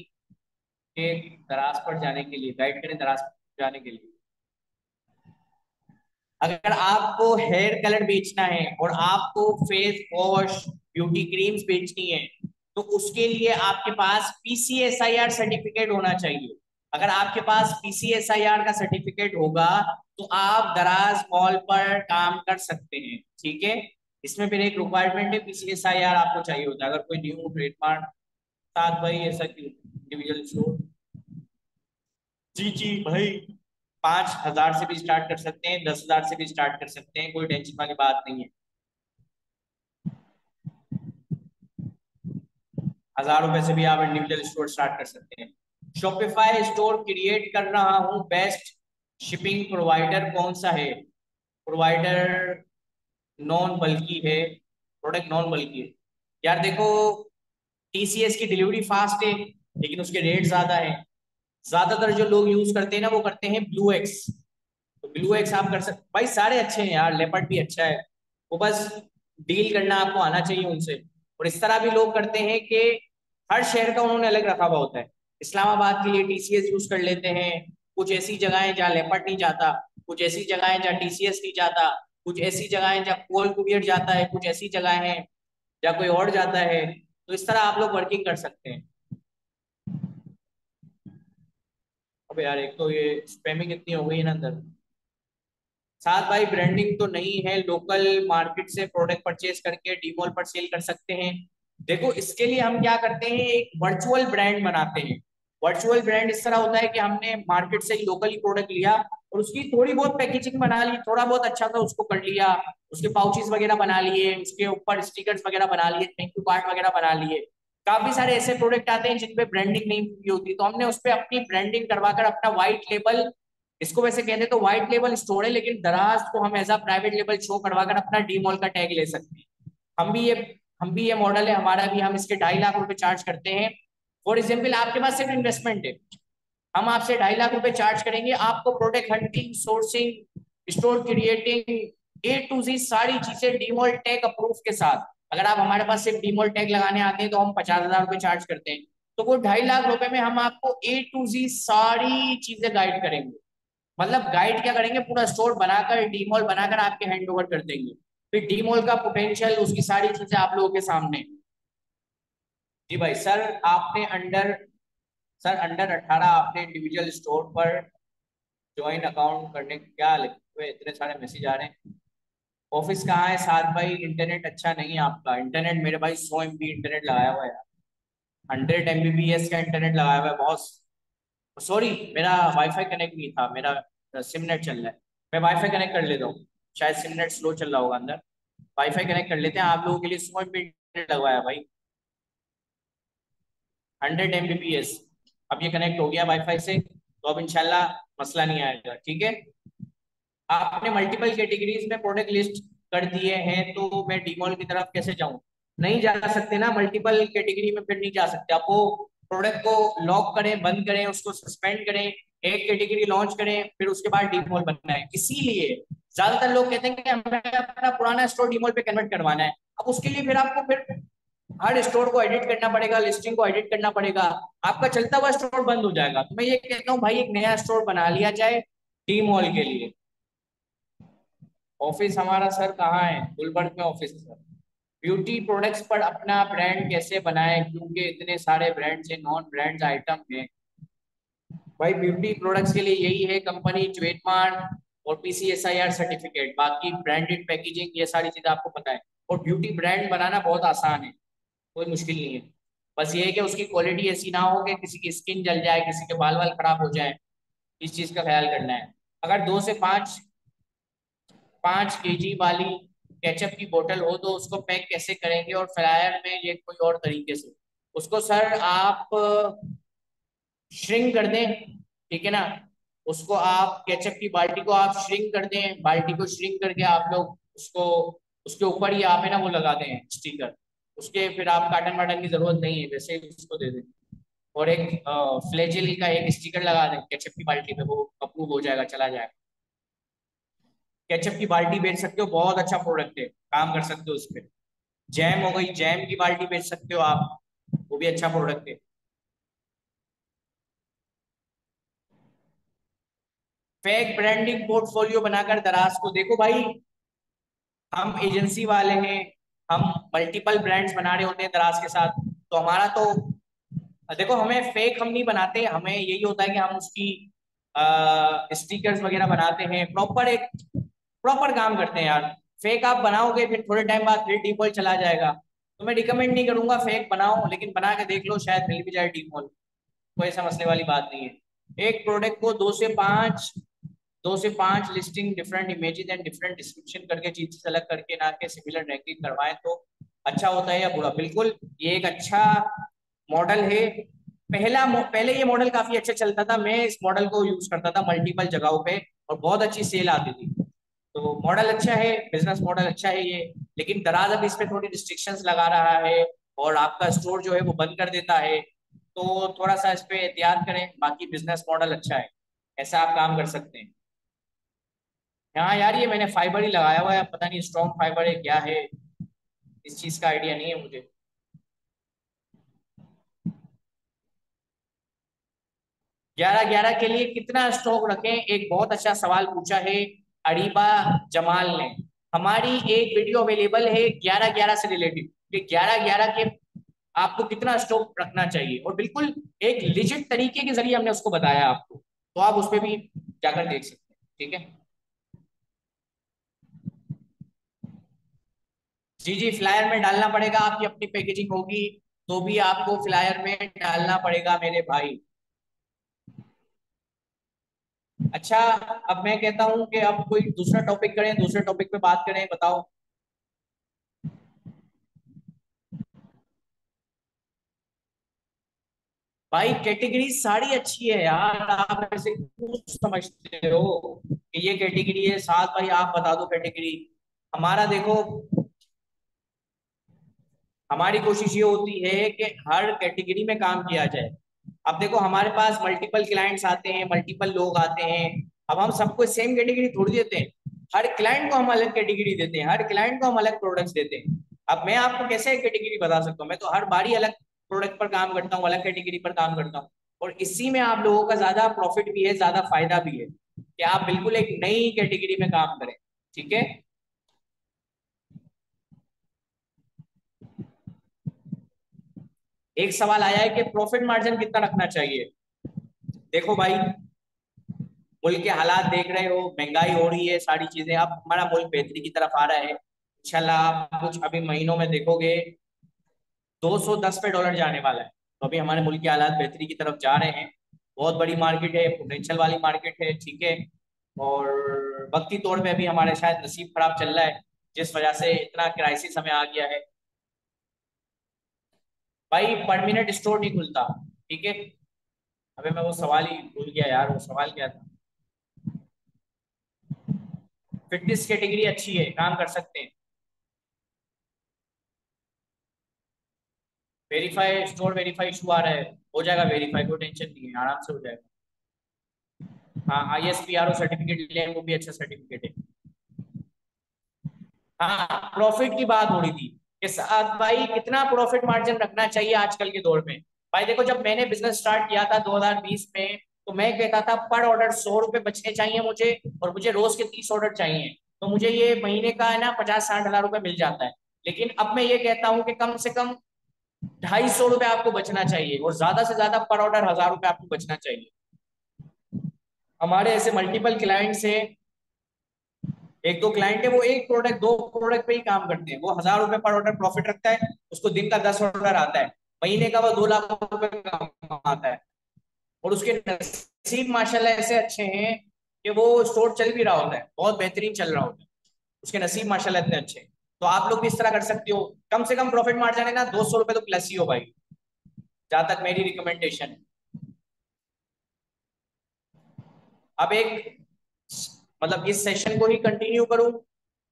के दराज पर जाने के लिए, गाइड करें दराज पर जाने के लिए। अगर आपको हेयर कलर बेचना है और आपको फेस वॉश ब्यूटी क्रीम्स बेचनी है, तो उसके लिए आपके पास पीसीएसआईआर सर्टिफिकेट होना चाहिए। अगर आपके पास पीसीएसआईआर का सर्टिफिकेट होगा तो आप दराज मॉल पर काम कर सकते हैं। ठीक है। इसमें फिर एक रिक्वायरमेंट है, पीसीएसआईआर आपको चाहिए होता है अगर कोई न्यू ट्रेडमार्क। साथ भाई ऐसा क्यों इंडिविजुअल स्टोर? जी जी भाई, 5,000 से भी स्टार्ट कर सकते हैं, 10,000 से भी स्टार्ट कर सकते हैं, कोई टेंशन वाली बात नहीं है। 1,000 रुपए से भी आप इंडिविजुअल स्टोर स्टार्ट कर सकते हैं। शॉपिफाई स्टोर क्रिएट कर रहा हूँ, बेस्ट शिपिंग प्रोवाइडर कौन सा है? प्रोवाइडर नॉन बल्कि है, प्रोडक्ट नॉन बल्कि है। यार देखो, टीसीएस की डिलीवरी फास्ट है, लेकिन उसके रेट ज्यादा है। ज्यादातर जो लोग यूज करते हैं ना वो करते हैं ब्लू एक्स। तो ब्लू एक्स आप कर सकते भाई, सारे अच्छे हैं यार, लेपर्ड भी अच्छा है। वो बस डील करना आपको आना चाहिए उनसे। और इस तरह भी लोग करते हैं कि हर शहर का उन्होंने अलग रखा हुआ होता है। इस्लामाबाद के लिए टीसीएस यूज कर लेते हैं, कुछ ऐसी जगहें जहाँ लेपर्ड नहीं जाता, कुछ ऐसी जगहें जहाँ टीसीएस नहीं जाता, कुछ ऐसी जगहें जहाँ पोल कुबियट जाता है, कुछ ऐसी जगह है जहाँ कोई और जाता है। तो इस तरह आप लोग वर्किंग कर सकते हैं। अब यार एक तो ये स्पैमिंग इतनी हो गई है ना अंदर। साथ भाई ब्रांडिंग तो नहीं है, लोकल मार्केट से प्रोडक्ट परचेज करके डीमॉल पर सेल कर सकते हैं। देखो इसके लिए हम क्या करते हैं, एक वर्चुअल ब्रांड बनाते हैं। वर्चुअल ब्रांड इस तरह होता है कि हमने मार्केट से लोकली प्रोडक्ट लिया और उसकी थोड़ी बहुत पैकेजिंग बना ली, थोड़ा बहुत अच्छा सा उसको कर लिया, उसके पाउचेस वगैरह बना लिए, उसके ऊपर स्टिकर्स वगैरह बना लिए, थैंक यू कार्ड वगैरह बना लिए। काफी सारे ऐसे प्रोडक्ट आते हैं जिनपे ब्रांडिंग नहीं की होती, तो हमने उस पर अपनी ब्रांडिंग करवाकर अपना व्हाइट लेबल, इसको वैसे कहते तो व्हाइट लेबल स्टोर है, लेकिन दराज को हम as a private label show करवाकर अपना डी मॉल का टैग ले सकते हैं। हम भी ये हम भी ये मॉडल है हमारा भी, हम इसके 2.5 लाख रुपए चार्ज करते हैं। फॉर एग्जाम्पल आपके पास सिर्फ इन्वेस्टमेंट है, हम आपसे 2.5 लाख रुपए चार्ज करेंगे, आपको product hunting, sourcing, store creating, A to Z सारी चीजें डीमॉल टैग अप्रूव के साथ। अगर आप हमारे पास सिर्फ डीमॉल टैग लगाने आते हैं तो हम 50,000 रुपए चार्ज करते हैं। तो वो 2.5 लाख रुपए में हम आपको A to Z सारी चीजें गाइड करेंगे। मतलब गाइड क्या करेंगे, पूरा स्टोर बनाकर डीमॉल बनाकर आपके हैंड ओवर कर देंगे। फिर डीमॉल का पोटेंशियल, उसकी सारी चीजें आप लोगों के सामने। जी भाई सर, आपने अंडर सर अंडर 18 आपने इंडिविजुअल स्टोर पर ज्वाइन अकाउंट करने क्या लिखे हुए, इतने सारे मैसेज आ रहे हैं। ऑफिस कहाँ है साथ भाई? इंटरनेट अच्छा नहीं है आपका? इंटरनेट मेरे भाई 100 MB इंटरनेट लगाया हुआ है यार। 100 Mbps का इंटरनेट लगाया हुआ है बॉस। सॉरी, मेरा वाईफाई कनेक्ट नहीं था, मेरा सिम नेट चल रहा है। मैं वाईफाई कनेक्ट कर लेता हूँ, शायद सिम नेट स्लो चल रहा होगा अंदर। वाईफाई कनेक्ट कर लेते हैं, आप लोगों के लिए 100 Mbps लगवाया भाई। 100 Mbps। अब ये कनेक्ट हो गया वाईफाई से, तो अब इंशाल्लाह मसला नहीं आएगा, ठीक है। आपने मल्टीपल कैटेगरीज में प्रोडक्ट लिस्ट कर दिए हैं, तो मैं डीमॉल की तरफ कैसे जाऊं? नहीं जा सकते ना, मल्टीपल कैटेगरी में फिर नहीं जा सकते। आप वो प्रोडक्ट को लॉक करें, बंद करें, उसको सस्पेंड करें, एक कैटेगरी लॉन्च करें, फिर उसके बाद डीमॉल बनना है। इसीलिए ज्यादातर लोग कहते हैं कि हमें अपना पुराना स्टोर डीमॉल पे कन्वर्ट करवाना है। अब उसके लिए फिर आपको फिर हर स्टोर को एडिट करना पड़ेगा, लिस्टिंग को एडिट करना पड़ेगा, आपका चलता हुआ स्टोर बंद हो जाएगा। तो मैं ये कहता हूँ भाई, एक नया स्टोर बना लिया जाए डीमॉल के लिए। ऑफिस हमारा सर कहाँ है? गुलबर्ग में ऑफिस है सर। ब्यूटी प्रोडक्ट्स पर अपना ब्रांड कैसे बनाएं, क्योंकि इतने सारे ब्रांड्स हैं, नॉन ब्रांड्स आइटम हैं। भाई ब्यूटी प्रोडक्ट्स के लिए यही है कंपनी, ट्रेडमार्क और PCSIR सर्टिफिकेट, बाकी ब्रांडेड पैकेजिंग, ये सारी चीजें आपको पता है। और ब्यूटी ब्रांड बनाना बहुत आसान है, कोई मुश्किल नहीं है। बस ये है कि उसकी क्वालिटी ऐसी ना हो कि किसी की स्किन जल जाए, किसी के बाल वाल खराब हो जाए। इस चीज का ख्याल करना है। अगर 2 से 5 kg वाली केचप की बोतल हो तो उसको पैक कैसे करेंगे, और फ्लायर में ये कोई और तरीके से? उसको सर आप श्रिंक कर दें, ठीक है ना। उसको आप केचप की बाल्टी को आप श्रिंक कर दें, बाल्टी को श्रिंक करके आप लोग उसको, उसके ऊपर ही आप है ना वो लगा दें स्टिकर। उसके फिर आप कार्टन वाटन की जरूरत नहीं है, वैसे ही उसको दे दें। और एक फ्लेजिल का एक स्टिकर लगा दें केचप की बाल्टी पे, वो अप्रूव हो जाएगा, चला जाएगा। केचप की बाल्टी बेच सकते हो, बहुत अच्छा प्रोडक्ट है, काम कर सकते हो उस पर। जैम हो गई, जैम की बाल्टी बेच सकते हो आप, वो भी अच्छा प्रोडक्ट है। फेक ब्रांडिंग पोर्टफोलियो बनाकर दराज को देखो भाई, हम एजेंसी वाले हैं, हम मल्टीपल ब्रांड्स बना रहे होते हैं दराज के साथ। तो हमारा तो देखो, हमें फेक हम नहीं बनाते, हमें यही होता है कि हम उसकी स्टिकर्स वगैरह बनाते हैं, प्रॉपर एक प्रॉपर काम करते हैं यार। फेक आप बनाओगे फिर थोड़े टाइम बाद फिर डिफॉल्ट चला जाएगा। तो मैं रिकमेंड नहीं करूंगा फेक बनाओ, लेकिन बना के देख लो, शायद मिल भी जाए डिफॉल्ट। कोई ऐसा मसले वाली बात नहीं है। एक प्रोडक्ट को 2 से 5 listing, different images and different description करके, चीज सेलेक्ट करके, ना के सिमिलर रैंकिंग करवाएं तो अच्छा होता है या बुरा? बिल्कुल, ये एक अच्छा मॉडल है। पहले ये मॉडल काफी अच्छा चलता था, मैं इस मॉडल को यूज करता था मल्टीपल जगहों पे, और बहुत अच्छी सेल आती थी। तो मॉडल अच्छा है, बिजनेस मॉडल अच्छा है ये। लेकिन दराज अब इस पे थोड़ी रिस्ट्रिक्शंस लगा रहा है, और आपका स्टोर जो है वो बंद कर देता है। तो थोड़ा सा इस पे एहतियात करें, बाकी बिजनेस मॉडल अच्छा है, ऐसा आप काम कर सकते हैं। हाँ यार, ये मैंने फाइबर ही लगाया हुआ है, पता नहीं स्ट्रॉन्ग फाइबर है क्या है, इस चीज का आइडिया नहीं है मुझे। 11/11 के लिए कितना स्टॉक रखें, एक बहुत अच्छा सवाल पूछा है अरीबा जमाल ने। हमारी एक वीडियो अवेलेबल है 11/11 से रिलेटेड, कि 11/11 के आपको कितना स्टॉक रखना चाहिए, और बिल्कुल एक लिजिट तरीके के जरिए हमने उसको बताया आपको, तो आप उस पर भी जाकर देख सकते हैं, ठीक है। जी जी, फ्लायर में डालना पड़ेगा, आपकी अपनी पैकेजिंग होगी तो भी आपको फ्लायर में डालना पड़ेगा मेरे भाई। अच्छा, अब मैं कहता हूँ कि अब कोई दूसरा टॉपिक करें, दूसरे टॉपिक पे बात करें, बताओ। भाई कैटेगरी सारी अच्छी है यार, आप ऐसे क्यों समझते हो कि ये कैटेगरी है? साथ भाई आप बता दो कैटेगरी। हमारा देखो, हमारी कोशिश ये होती है कि हर कैटेगरी में काम किया जाए। अब देखो, हमारे पास मल्टीपल क्लाइंट्स आते हैं, मल्टीपल लोग आते हैं। अब हम सबको सेम कैटेगरी थोड़ी देते हैं, हर क्लाइंट को हम अलग कैटेगरी देते हैं, हर क्लाइंट को हम अलग प्रोडक्ट्स देते हैं। अब मैं आपको कैसे कैटेगरी बता सकता हूँ? मैं तो हर बारी अलग प्रोडक्ट पर काम करता हूँ, अलग कैटेगरी पर काम करता हूँ। और इसी में आप लोगों का ज्यादा प्रॉफिट भी है, ज्यादा फायदा भी है, कि आप बिल्कुल एक नई कैटेगरी में काम करें, ठीक है। एक सवाल आया है कि प्रॉफिट मार्जिन कितना रखना चाहिए। देखो भाई, मुल्क के हालात देख रहे हो, महंगाई हो रही है, सारी चीजें, अब हमारा मुल्क बेहतरी की तरफ आ रहा है इंशाल्लाह। आप कुछ अभी महीनों में देखोगे 210 पे डॉलर जाने वाला है। तो अभी हमारे मुल्क के हालात बेहतरी की तरफ जा रहे हैं। बहुत बड़ी मार्केट है, पोटेंशियल वाली मार्केट है, ठीक है। और वक्ती तौर पे अभी हमारे शायद नसीब खराब चल रहा है, जिस वजह से इतना क्राइसिस हमें आ गया है। भाई पर मिनट स्टोर नहीं खुलता, ठीक है। अबे मैं वो सवाल ही भूल गया यार, वो सवाल क्या था। फिटनेस कैटेगरी अच्छी है, काम कर सकते हैं। वेरीफाई स्टोर वेरीफाई इशू आ रहा है, हो जाएगा वेरीफाई, कोई टेंशन नहीं है, आराम से हो जाएगा। हाँ, ISPRO सर्टिफिकेट ले, वो भी अच्छा सर्टिफिकेट है। हाँ, प्रॉफिट की बात हो रही थी कि साथ भाई कितना प्रॉफिट मार्जिन रखना चाहिए आजकल के दौर में। भाई देखो, जब मैंने बिजनेस स्टार्ट किया था 2020 में, तो मैं कहता था पर ऑर्डर 100 रुपए बचने चाहिए मुझे, और मुझे रोज के 30 ऑर्डर चाहिए, तो मुझे ये महीने का है ना 50-60 हजार रुपए मिल जाता है। लेकिन अब मैं ये कहता हूँ कि कम से कम 250 रुपए आपको बचना चाहिए, और ज्यादा से ज्यादा पर ऑर्डर 1000 रुपए आपको बचना चाहिए। हमारे ऐसे मल्टीपल क्लाइंट्स हैं, एक दो क्लाइंट है वो एक प्रोडक्ट दो प्रोडक्ट पे ही काम करते हैं, वो 1000 रुपए पर ऑर्डर प्रॉफिट रखता है, उसको दिन का 10 ऑर्डर आता है, महीने का वो 2 लाख रुपए कमाता है। और उसके नसीब माशाल्लाह ऐसे अच्छे हैं कि वो स्टोर चल भी रहा होता है, बहुत बेहतरीन चल रहा होता है, उसके नसीब माशाल्लाह इतने अच्छे हैं। तो आप लोग भी इस तरह कर सकते हो। कम से कम प्रॉफिट मार्जिन है ना 200 रुपए तो प्लस ही हो भाई, जहां तक मेरी रिकमेंडेशन है। अब एक मतलब इस सेशन को ही कंटिन्यू करूं,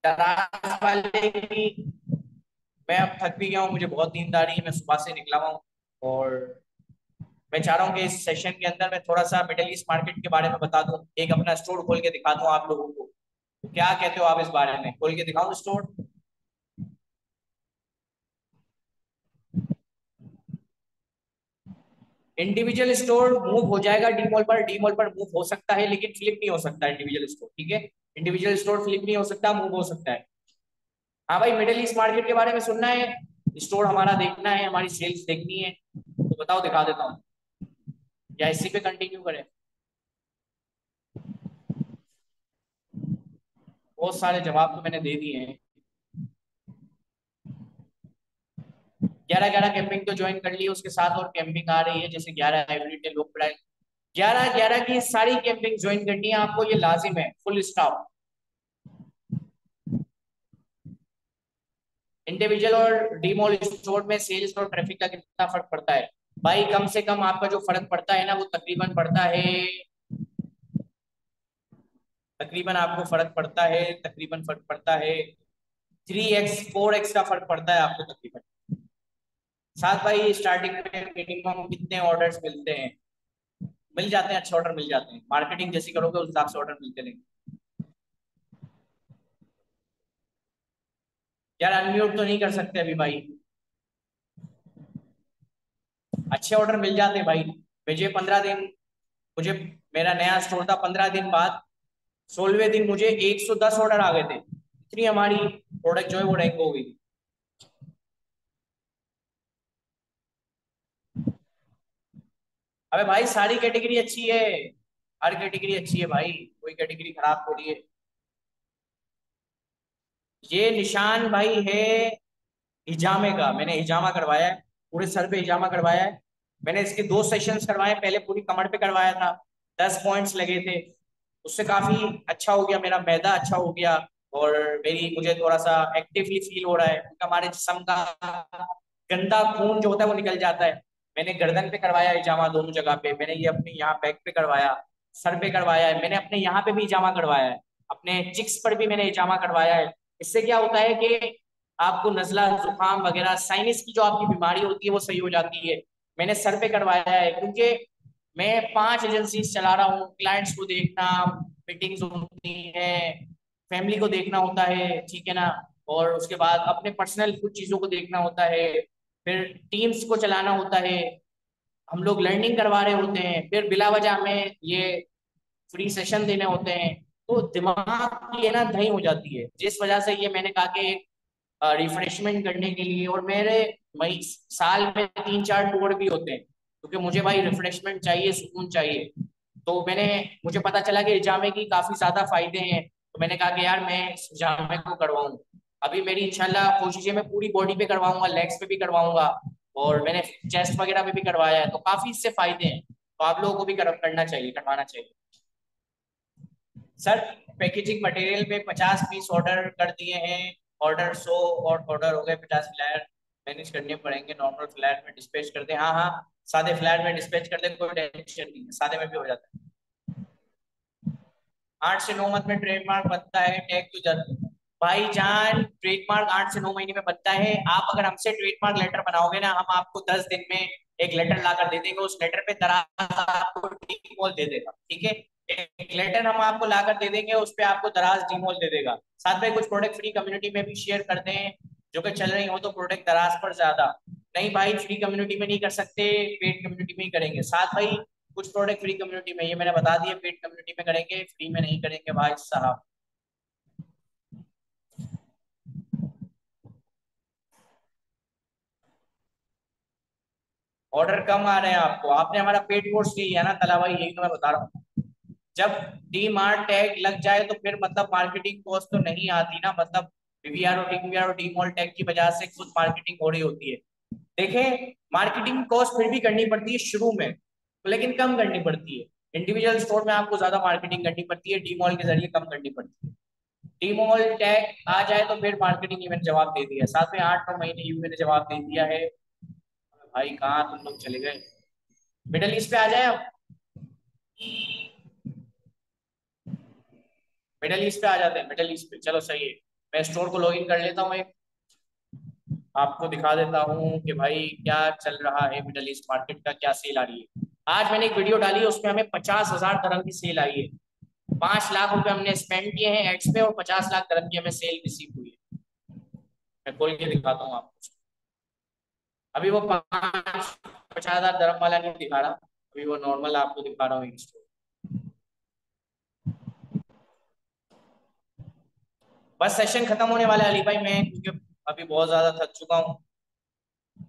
दराज वाले की। मैं अब थक भी गया हूँ, मुझे बहुत नींद आ रही है, मैं सुबह से निकला हुआ हूँ। और मैं चाह रहा हूँ कि इस सेशन के अंदर मैं थोड़ा सा मिडिल ईस्ट मार्केट के बारे में बता दूं, एक अपना स्टोर खोल के दिखा दूं आप लोगों को। तो क्या कहते हो आप इस बारे में, खोल के दिखाऊं स्टोर? इंडिविजुअल स्टोर मूव हो जाएगा डीमॉल पर, डीमॉल पर मूव हो सकता है, लेकिन फ्लिप नहीं हो सकता इंडिविजुअल स्टोर, ठीक है। इंडिविजुअल स्टोर फ्लिप नहीं हो सकता, मूव हो सकता है। हाँ भाई, मिडिल ईस्ट मार्केट के बारे में सुनना है, स्टोर हमारा देखना है, हमारी सेल्स देखनी है, तो बताओ दिखा देता हूँ, या इसी पे कंटिन्यू करें? बहुत सारे जवाब तो मैंने दे दिए हैं। 11-11 कैंपिंग तो ज्वाइन कर ली, उसके साथ और कैंपिंग आ रही है, जैसे 11 एवरीडे लोग पढ़ाई। 11-11 की सारी कैंपिंग ज्वाइन करनी है आपको, ये लाजिम है, फुल स्टॉप। इंडिविजुअल और डीमॉल स्टोर में सेल्स और ट्रैफिक का कितना फर्क पड़ता है? भाई कम से कम आपका जो फर्क पड़ता है ना, वो तकरीबन पड़ता है, तकरीबन आपको फर्क पड़ता है, तकरीबन फर्क पड़ता है 3x 4x का फर्क पड़ता है आपको तकरीबन। साथ भाई स्टार्टिंग में मिनिमम कितने ऑर्डर्स मिलते हैं? मिल जाते हैं, अच्छे ऑर्डर मिल जाते हैं, मार्केटिंग जैसी करोगे उस हिसाब से ऑर्डर मिलते रहेंगे। यार अनम्यूट तो नहीं कर सकते अभी भाई, अच्छे ऑर्डर मिल जाते हैं भाई। मुझे 15 दिन, मुझे मेरा नया स्टोर था, 15 दिन बाद 16वें दिन मुझे 110 ऑर्डर आ गए थे, इतनी हमारी प्रोडक्ट जो है वो रैंक हो गई थी। अबे भाई सारी कैटेगरी अच्छी है, हर कैटेगरी अच्छी है भाई, कोई कैटेगरी खराब थोड़ी है। ये निशान भाई है हिजामे का, मैंने हिजामा करवाया है, पूरे सर पे हिजामा करवाया है। मैंने इसके 2 सेशंस करवाए, पहले पूरी कमर पे करवाया था, 10 पॉइंट्स लगे थे, उससे काफी अच्छा हो गया, मेरा मैदा अच्छा हो गया, और मेरी मुझे थोड़ा सा एक्टिवली फील हो रहा है, क्योंकि हमारे जिस्म का गंदा खून जो होता है वो निकल जाता है। मैंने गर्दन पे करवाया हिजामा, दोनों जगह पे मैंने, ये अपने यहाँ बैक पे करवाया, सर पे करवाया है, मैंने अपने यहाँ पे भी हिजामा करवाया है, अपने चिक्स पर भी मैंने हिजामा करवाया है। इससे क्या होता है कि आपको नजला जुकाम वगैरह साइनस की जो आपकी बीमारी होती है वो सही हो जाती है। मैंने सर पे करवाया है, क्योंकि मैं 5 एजेंसीज चला रहा हूँ, क्लाइंट्स को देखना, मीटिंग्स होती है, फैमिली को देखना होता है, ठीक है ना, और उसके बाद अपने पर्सनल कुछ चीजों को देखना होता है, फिर टीम्स को चलाना होता है, हम लोग लर्निंग करवा रहे होते हैं, फिर बिला वजह हमें ये फ्री सेशन देने होते हैं, तो दिमाग की है ना दही हो जाती है, जिस वजह से ये मैंने कहा कि रिफ्रेशमेंट करने के लिए, और मेरे मई साल में 3-4 टूर भी होते हैं, क्योंकि मुझे भाई रिफ्रेशमेंट चाहिए, सुकून चाहिए। तो मैंने, मुझे पता चला कि हिजामे की काफी ज्यादा फायदे हैं, तो मैंने कहा कि यार मैं इस हिजामे को करवाऊं। अभी मेरी इंशाल्लाह कोशिश है, मैं पूरी बॉडी पे करवाऊंगा, लेग्स पे भी करवाऊंगा, और मैंने चेस्ट वगैरह में भी करवाया है, तो काफी इससे फायदे हैं, तो आप लोगों को भी करना चाहिए, करवाना चाहिए। सर पैकेजिंग मटेरियल में 50 पीस ऑर्डर कर दिए हैं। ऑर्डर 100 और ऑर्डर हो गए, 50 फ्लायर मैनेज करने पड़ेंगे। नॉर्मल फ्लायर में डिस्पैच कर दे, हाँ हाँ, सादे फ्लायर में डिस्पैच कर दे, कोई टेंशन नहीं है, सादे में भी हो जाता है। 8 से 9 मंथ में ट्रेडमार्क बनता है, टैग तो जरूर। भाईजान ट्रेडमार्क 8 से 9 महीने में बनता है। आप अगर हमसे ट्रेडमार्क लेटर बनाओगे ना, हम आपको 10 दिन में एक लेटर लाकर दे देंगे, उस लेटर पे दराज आपको डीमोल दे देगा, ठीक है। एक लेटर हम आपको लाकर दे देंगे, उस पे आपको दराज डीमोल दे देगा। साथ में कुछ प्रोडक्ट फ्री कम्युनिटी में भी शेयर करते हैं, जो कि चल रही हो, तो प्रोडक्ट दराज पर ज्यादा नहीं भाई, फ्री कम्युनिटी में नहीं कर सकते, पेड कम्युनिटी में ही करेंगे। साथ भाई कुछ प्रोडक्ट फ्री कम्युनिटी में, ये मैंने बता दिया, पेड कम्युनिटी में करेंगे, फ्री में नहीं करेंगे भाई साहब। ऑर्डर कम आ रहे हैं आपको, आपने हमारा पेड कोर्स नहीं लिया ना तला भाई, यही तो मैं बता रहा हूँ। जब डी मार्ट टैग लग जाए तो फिर मतलब मार्केटिंग कॉस्ट तो नहीं आती ना, मतलब पीवीआर और डी मॉल टैग की वजह से खुद मार्केटिंग हो रही होती है। देखें, मार्केटिंग कॉस्ट फिर भी करनी पड़ती है शुरू में, लेकिन कम करनी पड़ती है। इंडिविजुअल स्टोर में आपको ज्यादा मार्केटिंग करनी पड़ती है, डी मॉल के जरिए कम करनी पड़ती है। डी मॉल टैग आ जाए तो फिर मार्केटिंग ही मैंने जवाब दे दिया, साथ में 8 9 महीने यू मैंने जवाब दे दिया है। भाई कहाँ तुम लोग चले गए? मिडल ईस्ट पे आ जाए आप, मिडल ईस्ट पे आ जाते हैं, मिडल ईस्ट पे चलो सही है। मैं स्टोर को लॉगिन कर लेता हूँ, एक आपको दिखा देता हूँ कि भाई क्या चल रहा है, मिडल ईस्ट मार्केट का क्या सेल आ रही है। आज मैंने एक वीडियो डाली है, उसमें हमें 50,000 दरम की सेल आई है। 5 लाख रुपए हमने स्पेंड किए हैं एड्स पे, और 50 लाख दरम की हमें सेल रिसीव हुई है। मैं खोल के दिखाता हूँ आपको। अभी वो 50,000 दरम वाला नहीं दिखा रहा, अभी वो नॉर्मल आपको दिखा रहा हूँ स्टोर। बस सेशन खत्म होने वाला है अली भाई, मैं क्योंकि अभी बहुत ज्यादा थक चुका हूँ,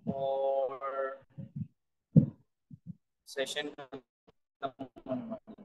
और सेशन खत्म होने वाला है।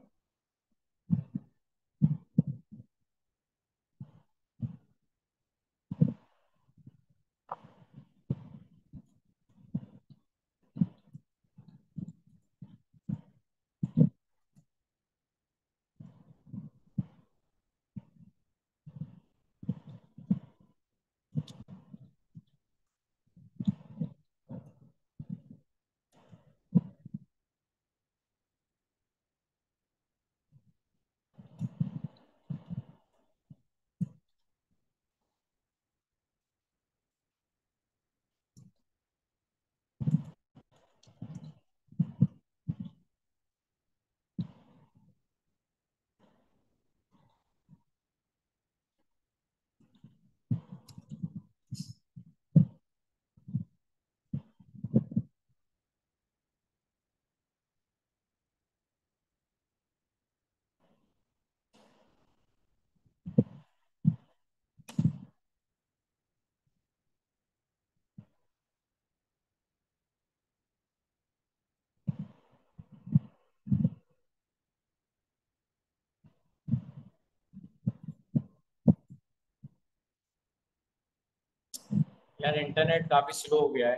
यार इंटरनेट काफी स्लो हो गया है।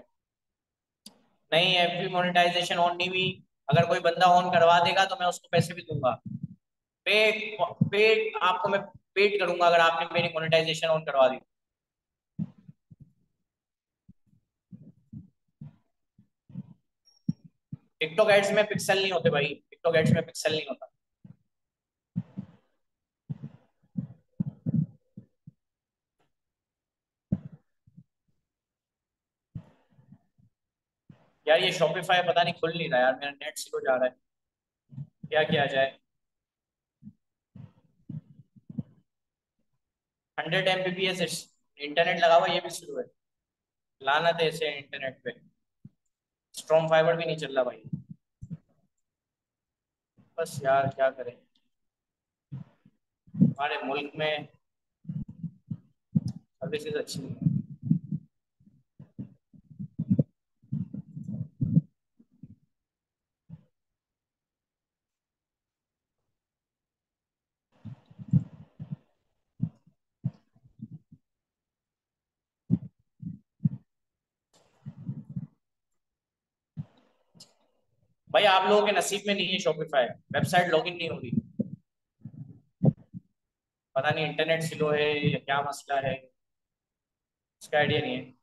नहीं, एफबी मोनेटाइजेशन ऑन नहीं हुई। अगर कोई बंदा ऑन करवा देगा तो मैं उसको पैसे भी दूंगा। पेड, पेड आपको मैं पेड करूंगा अगर आपने मेरी मोनेटाइजेशन ऑन करवा दी। टिकटॉक एड्स में पिक्सल नहीं होते भाई, टिकटॉक एड्स में पिक्सल नहीं होता। यार ये शॉपिफाई पता नहीं खुल नहीं रहा यार, मेरा नेट स्लो जा रहा है, क्या किया जाए। 100 Mbps इंटरनेट लगा हुआ, ये भी स्लो है। लानत है ऐसे इंटरनेट पे, स्ट्रॉन्ग फाइबर भी नहीं चल रहा भाई। बस यार क्या करें, हमारे मुल्क में सर्विसेज अच्छी नहीं है। भाई आप लोगों के नसीब में नहीं है शॉपिफाई, वेबसाइट लॉगिन नहीं हो रही। पता नहीं इंटरनेट स्लो है या क्या मसला है, इसका आइडिया नहीं है।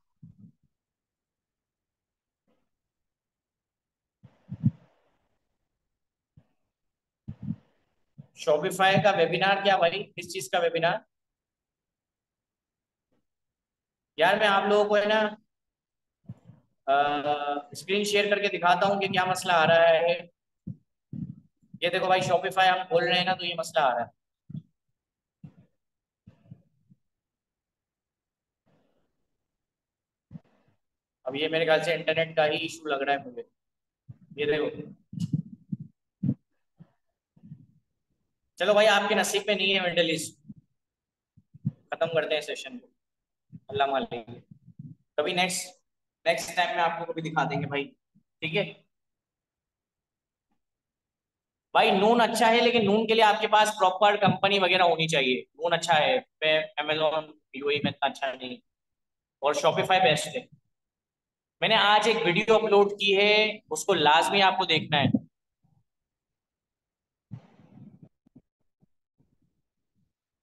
शॉपिफाई का वेबिनार क्या भाई, किस चीज का वेबिनार? यार मैं आप लोगों को है ना स्क्रीन शेयर करके दिखाता हूँ कि क्या मसला आ रहा है। ये देखो भाई, शॉपिफाई हम खोल रहे हैं ना, तो ये मसला आ रहा है। अब ये मेरे ख्याल से इंटरनेट का ही इशू लग रहा है मुझे। ये देखो, चलो भाई आपके नसीब में नहीं है मिडिल ईस्ट, खत्म करते हैं सेशन को। अल्लाह मालिक, कभी नेक्स्ट नेक्स्ट टाइम में आपको कभी दिखा देंगे भाई, ठीक है। भाई नून अच्छा है, लेकिन नून के लिए आपके पास प्रॉपर कंपनी वगैरह होनी चाहिए। नून अच्छा है पे, अमेजोन यूएई में इतना अच्छा नहीं। और शॉपिफाई बेस्ट है। मैंने आज एक वीडियो अपलोड की है, उसको लाजमी आपको देखना है।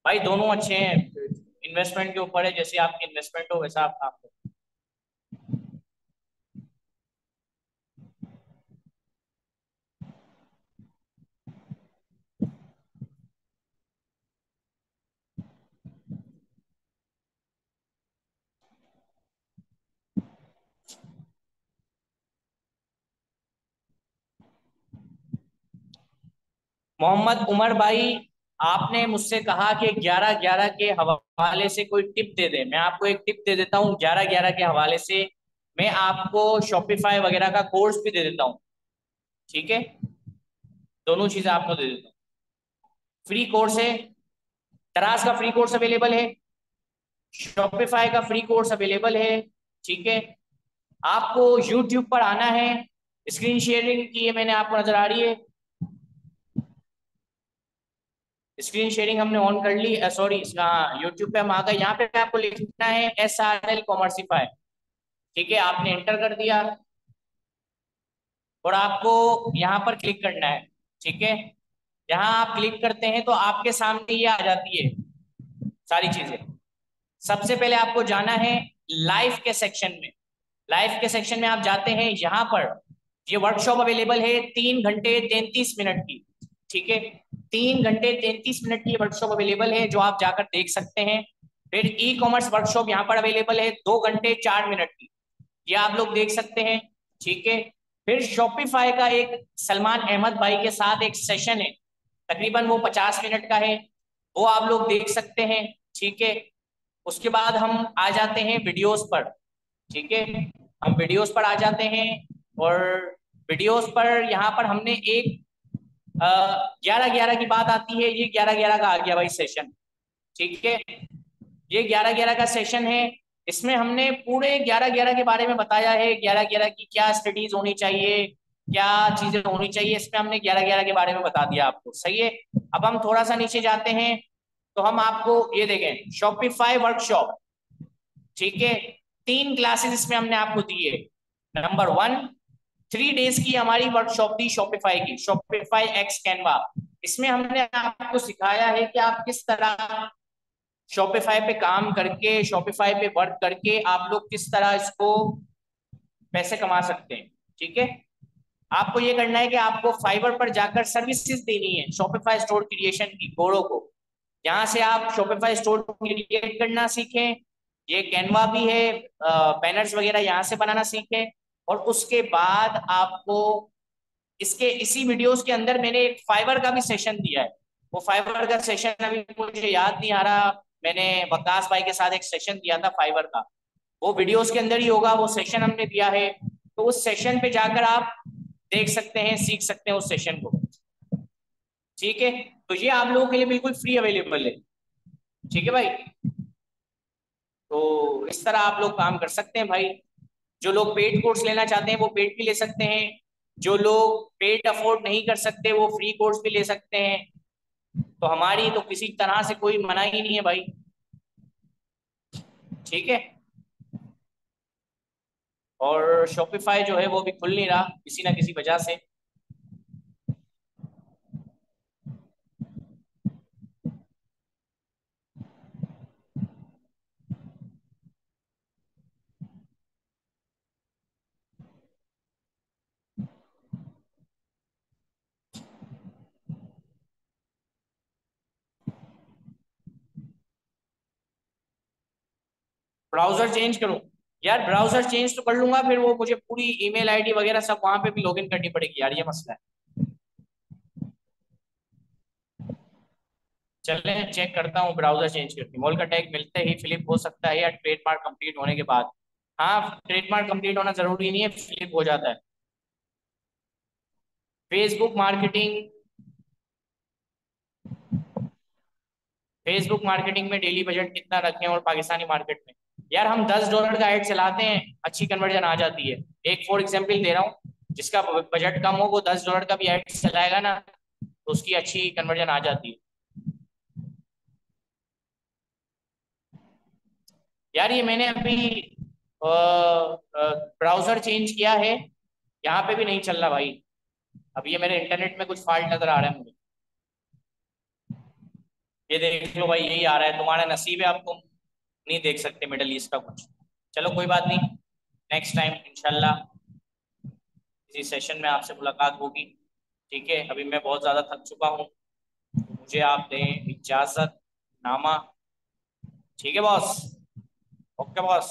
भाई दोनों अच्छे हैं, इन्वेस्टमेंट के ऊपर है, जैसे आपकी इन्वेस्टमेंट हो वैसा आप काम करो। मोहम्मद उमर भाई, आपने मुझसे कहा कि 11-11 के हवाले से कोई टिप दे दे। मैं आपको एक टिप दे देता हूँ, 11-11 के हवाले से मैं आपको शॉपिफाई वगैरह का कोर्स भी दे देता हूँ, ठीक है। दोनों चीजें आपको दे देता हूँ। फ्री कोर्स है, दराज का फ्री कोर्स अवेलेबल है, शॉपिफाई का फ्री कोर्स अवेलेबल है, ठीक है। आपको यूट्यूब पर आना है। स्क्रीन शेयरिंग की है मैंने, आपको नजर आ रही है? स्क्रीन शेयरिंग हमने ऑन कर ली, सॉरी, हाँ यूट्यूब पे हम आ गए। यहाँ पे आपको लिखना है SRL कॉमर्सिफाई, ठीक है। आपने एंटर कर दिया और आपको यहाँ पर क्लिक करना है, ठीक है। यहाँ आप क्लिक करते हैं तो आपके सामने ये आ जाती है सारी चीजें। सबसे पहले आपको जाना है लाइव के सेक्शन में। लाइव के सेक्शन में आप जाते हैं, यहाँ पर ये वर्कशॉप अवेलेबल है 3 घंटे 33 मिनट की, ठीक है। 3 घंटे 33 मिनट की वर्कशॉप अवेलेबल है, जो आप जाकर देख सकते हैं। फिर ई कॉमर्स वर्कशॉप यहाँ पर अवेलेबल है 2 घंटे 4 मिनट की, ये आप लोग देख सकते हैं, ठीक है। फिर शॉपिफाई का एक सलमान अहमद भाई के साथ एक सेशन है, तकरीबन वो 50 मिनट का है, वो आप लोग देख सकते हैं, ठीक है। उसके बाद हम आ जाते हैं वीडियोस पर, ठीक है। हम वीडियोस पर आ जाते हैं और वीडियोस पर यहाँ पर हमने एक 11-11 की बात आती है, ये 11-11 का आ गया भाई सेशन, ठीक है। ये 11-11 का सेशन है। इसमें हमने पूरे 11-11 के बारे में बताया है, 11-11 की क्या स्टडीज होनी चाहिए, क्या चीजें होनी चाहिए, इसमें हमने 11-11 के बारे में बता दिया आपको, सही है। अब हम थोड़ा सा नीचे जाते हैं तो हम आपको ये देखें शॉपिफाई वर्कशॉप, ठीक है। 3 क्लासेस इसमें हमने आपको दिए। नंबर 1, 3 डेज की हमारी वर्कशॉप थी शॉपिफाई की, शॉपिफाई एक्स कैनवा। इसमें हमने आपको सिखाया है कि आप किस तरह शॉपिफाई पे काम करके, शॉपिफाई पे वर्क करके आप लोग किस तरह इसको पैसे कमा सकते हैं, ठीक है। आपको ये करना है कि आपको फाइवर पर जाकर सर्विसेज देनी है शॉपिफाई स्टोर क्रिएशन की, गोड़ों को। यहाँ से आप शॉपिफाई स्टोर क्रिएट करना सीखें, ये कैनवा भी है, बैनर्स वगैरह यहाँ से बनाना सीखें। और उसके बाद आपको इसके इसी वीडियोस के अंदर मैंने एक फाइवर का भी सेशन दिया है। वो फाइवर का सेशन अभी मुझे याद नहीं आ रहा, मैंने वकास भाई के साथ एक सेशन दिया था फाइवर का, वो वीडियोस के अंदर ही होगा, वो सेशन हमने दिया है। तो उस सेशन पे जाकर आप देख सकते हैं, सीख सकते हैं उस सेशन को, ठीक है। तो ये आप लोगों के लिए बिल्कुल फ्री अवेलेबल है, ठीक है भाई। तो इस तरह आप लोग काम कर सकते हैं भाई। जो लोग पेड कोर्स लेना चाहते हैं वो पेड भी ले सकते हैं, जो लोग पेड अफोर्ड नहीं कर सकते वो फ्री कोर्स भी ले सकते हैं। तो हमारी तो किसी तरह से कोई मना ही नहीं है भाई, ठीक है। और शॉपिफाई जो है वो भी खुल नहीं रहा किसी ना किसी वजह से। ब्राउजर चेंज करूं? यार ब्राउजर चेंज तो कर लूंगा, फिर वो मुझे पूरी ईमेल आईडी वगैरह सब वहां पे भी लॉगिन करनी पड़ेगी यार, ये मसला है। चले चेक करता हूँ, ब्राउजर चेंज करके मॉल का टैग मिलते ही फ्लिप हो सकता है या ट्रेडमार्क कंप्लीट होने के बाद? हाँ, ट्रेडमार्क कंप्लीट होना जरूरी नहीं है, फ्लिप हो जाता है। फेसबुक मार्केटिंग, फेसबुक मार्केटिंग में डेली बजट कितना रखें और पाकिस्तानी मार्केट में? यार हम $10 का ऐड चलाते हैं, अच्छी कन्वर्जन आ जाती है। एक फॉर एग्जाम्पल दे रहा हूँ, जिसका बजट कम हो वो $10 का भी ऐड चलाएगा ना, तो उसकी अच्छी कन्वर्जन आ जाती है। यार ये मैंने अभी ब्राउजर चेंज किया है, यहाँ पे भी नहीं चल रहा भाई। अब ये मेरे इंटरनेट में कुछ फॉल्ट नजर आ रहा है मुझे। ये देख लो भाई, यही आ रहा है, तुम्हारा नसीब है, आपको नहीं देख सकते मिडल ईस्ट का कुछ। चलो कोई बात नहीं, नेक्स्ट टाइम इंशाल्लाह किसी सेशन में आपसे मुलाकात होगी। ठीक है, अभी मैं बहुत ज़्यादा थक चुका हूँ, तो मुझे आप दें इजाज़त नामा। ठीक है बॉस। Okay boss.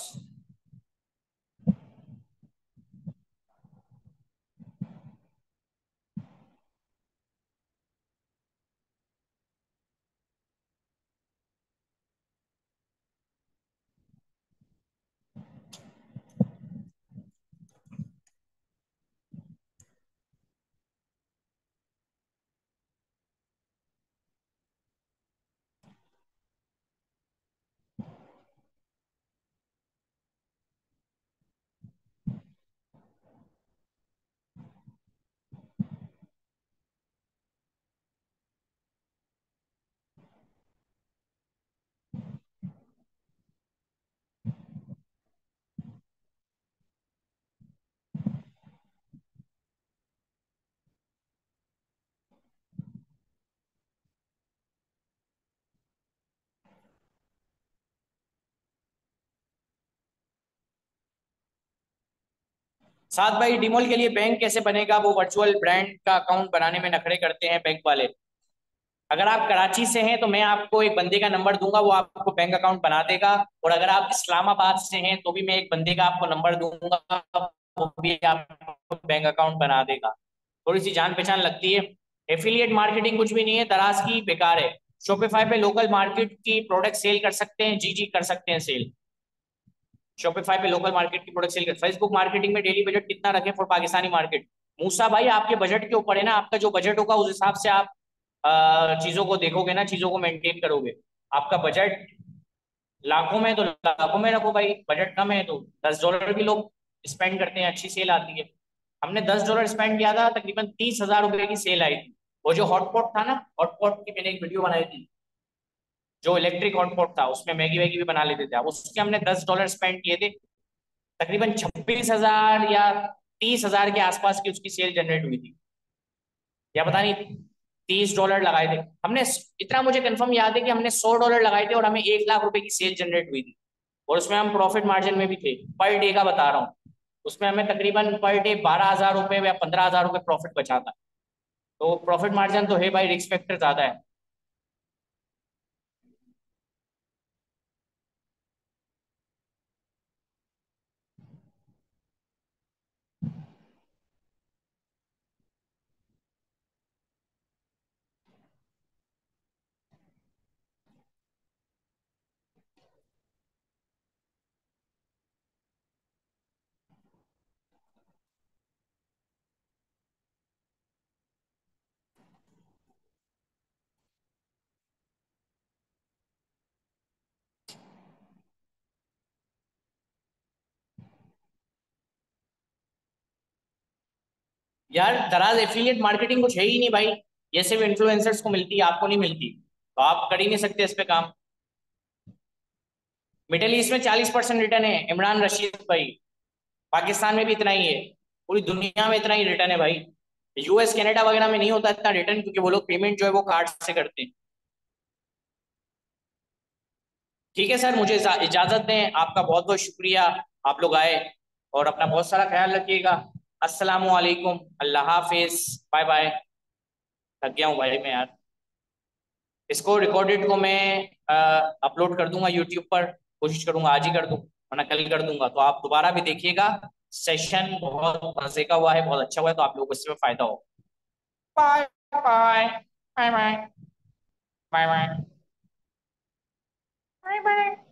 साथ भाई, डिमोल के लिए बैंक कैसे बनेगा? वो वर्चुअल ब्रांड का अकाउंट बनाने में नखरे करते हैं बैंक वाले। अगर आप कराची से हैं तो मैं आपको एक बंदे का नंबर दूंगा, वो आपको बैंक अकाउंट बना देगा। और अगर आप इस्लामाबाद से हैं तो भी मैं एक बंदे का आपको नंबर दूंगा, वो भी आपको बैंक अकाउंट बना देगा। थोड़ी सी जान पहचान लगती है। एफिलिएट मार्केटिंग कुछ भी नहीं है, दराज की बेकार है। शॉपिफाई पे लोकल मार्केट की प्रोडक्ट सेल कर सकते हैं, जी जी कर सकते हैं सेल। शॉपिफाई पे लोकल मार्केट की प्रोडक्ट सेल कर। फेसबुक मार्केटिंग में डेली बजट कितना रखें फॉर पाकिस्तानी मार्केट? मूसा भाई, आपके बजट के ऊपर है ना, आपका जो बजट होगा उस हिसाब से आप चीजों को देखोगे ना, चीजों को मेंटेन करोगे। आपका बजट लाखों में है तो लाखों में रखो भाई, बजट कम है तो $10 भी लोग स्पेंड करते हैं, अच्छी सेल आती है। हमने $10 स्पेंड किया था, तकरीबन ₹30,000 की सेल आई थी। वो जो हॉटपॉट था ना, हॉटपॉट की मैंने एक वीडियो बनाई थी, जो इलेक्ट्रिक हॉटपॉट था, उसमें मैगी वैगी भी बना लेते थे, अब उसके हमने $10 स्पेंड किए थे। तकरीबन 26,000 या 30,000 के आसपास की उसकी सेल जनरेट हुई थी, या पता नहीं, $30 लगाए थे हमने। इतना मुझे कंफर्म याद है कि हमने $100 लगाए थे और हमें ₹1,00,000 की सेल जनरेट हुई थी। और उसमें हम प्रॉफिट मार्जिन में भी थे, पर डे का बता रहा हूँ। उसमें हमें तकरीबन पर डे ₹12,000 या ₹15,000 प्रॉफिट बचा था। तो प्रॉफिट मार्जिन तो है भाई, रिस्क फैक्टर ज्यादा है। यार दराज एफिलिएट मार्केटिंग कुछ है ही नहीं भाई, ये सिर्फ इन्फ्लुएंसर्स को मिलती है, आपको नहीं मिलती, तो आप कर ही नहीं सकते इस पे काम। मिडिल ईस्ट में 40% रिटर्न है, इमरान रशीद भाई। पाकिस्तान में भी इतना ही है, पूरी दुनिया में इतना ही रिटर्न है भाई। यूएस कनाडा वगैरह में नहीं होता इतना रिटर्न, क्योंकि वो लोग पेमेंट जो है वो कार्ड से करते हैं। ठीक है सर, मुझे इजाजत दें, आपका बहुत बहुत शुक्रिया, आप लोग आए। और अपना बहुत सारा ख्याल रखिएगा। अस्सलाम वालेकुम, अल्लाह हाफिज, बाय बाय। थक गया हूँ भाई मैं यार। इसको रिकॉर्डेड को मैं अपलोड कर दूंगा यूट्यूब पर, कोशिश करूंगा आज ही कर दूं। वरना कल कर दूंगा। तो आप दोबारा भी देखिएगा, सेशन बहुत मजे का हुआ है, बहुत अच्छा हुआ है, तो आप लोगों को इससे फायदा हो। Bye bye bye bye bye bye bye bye.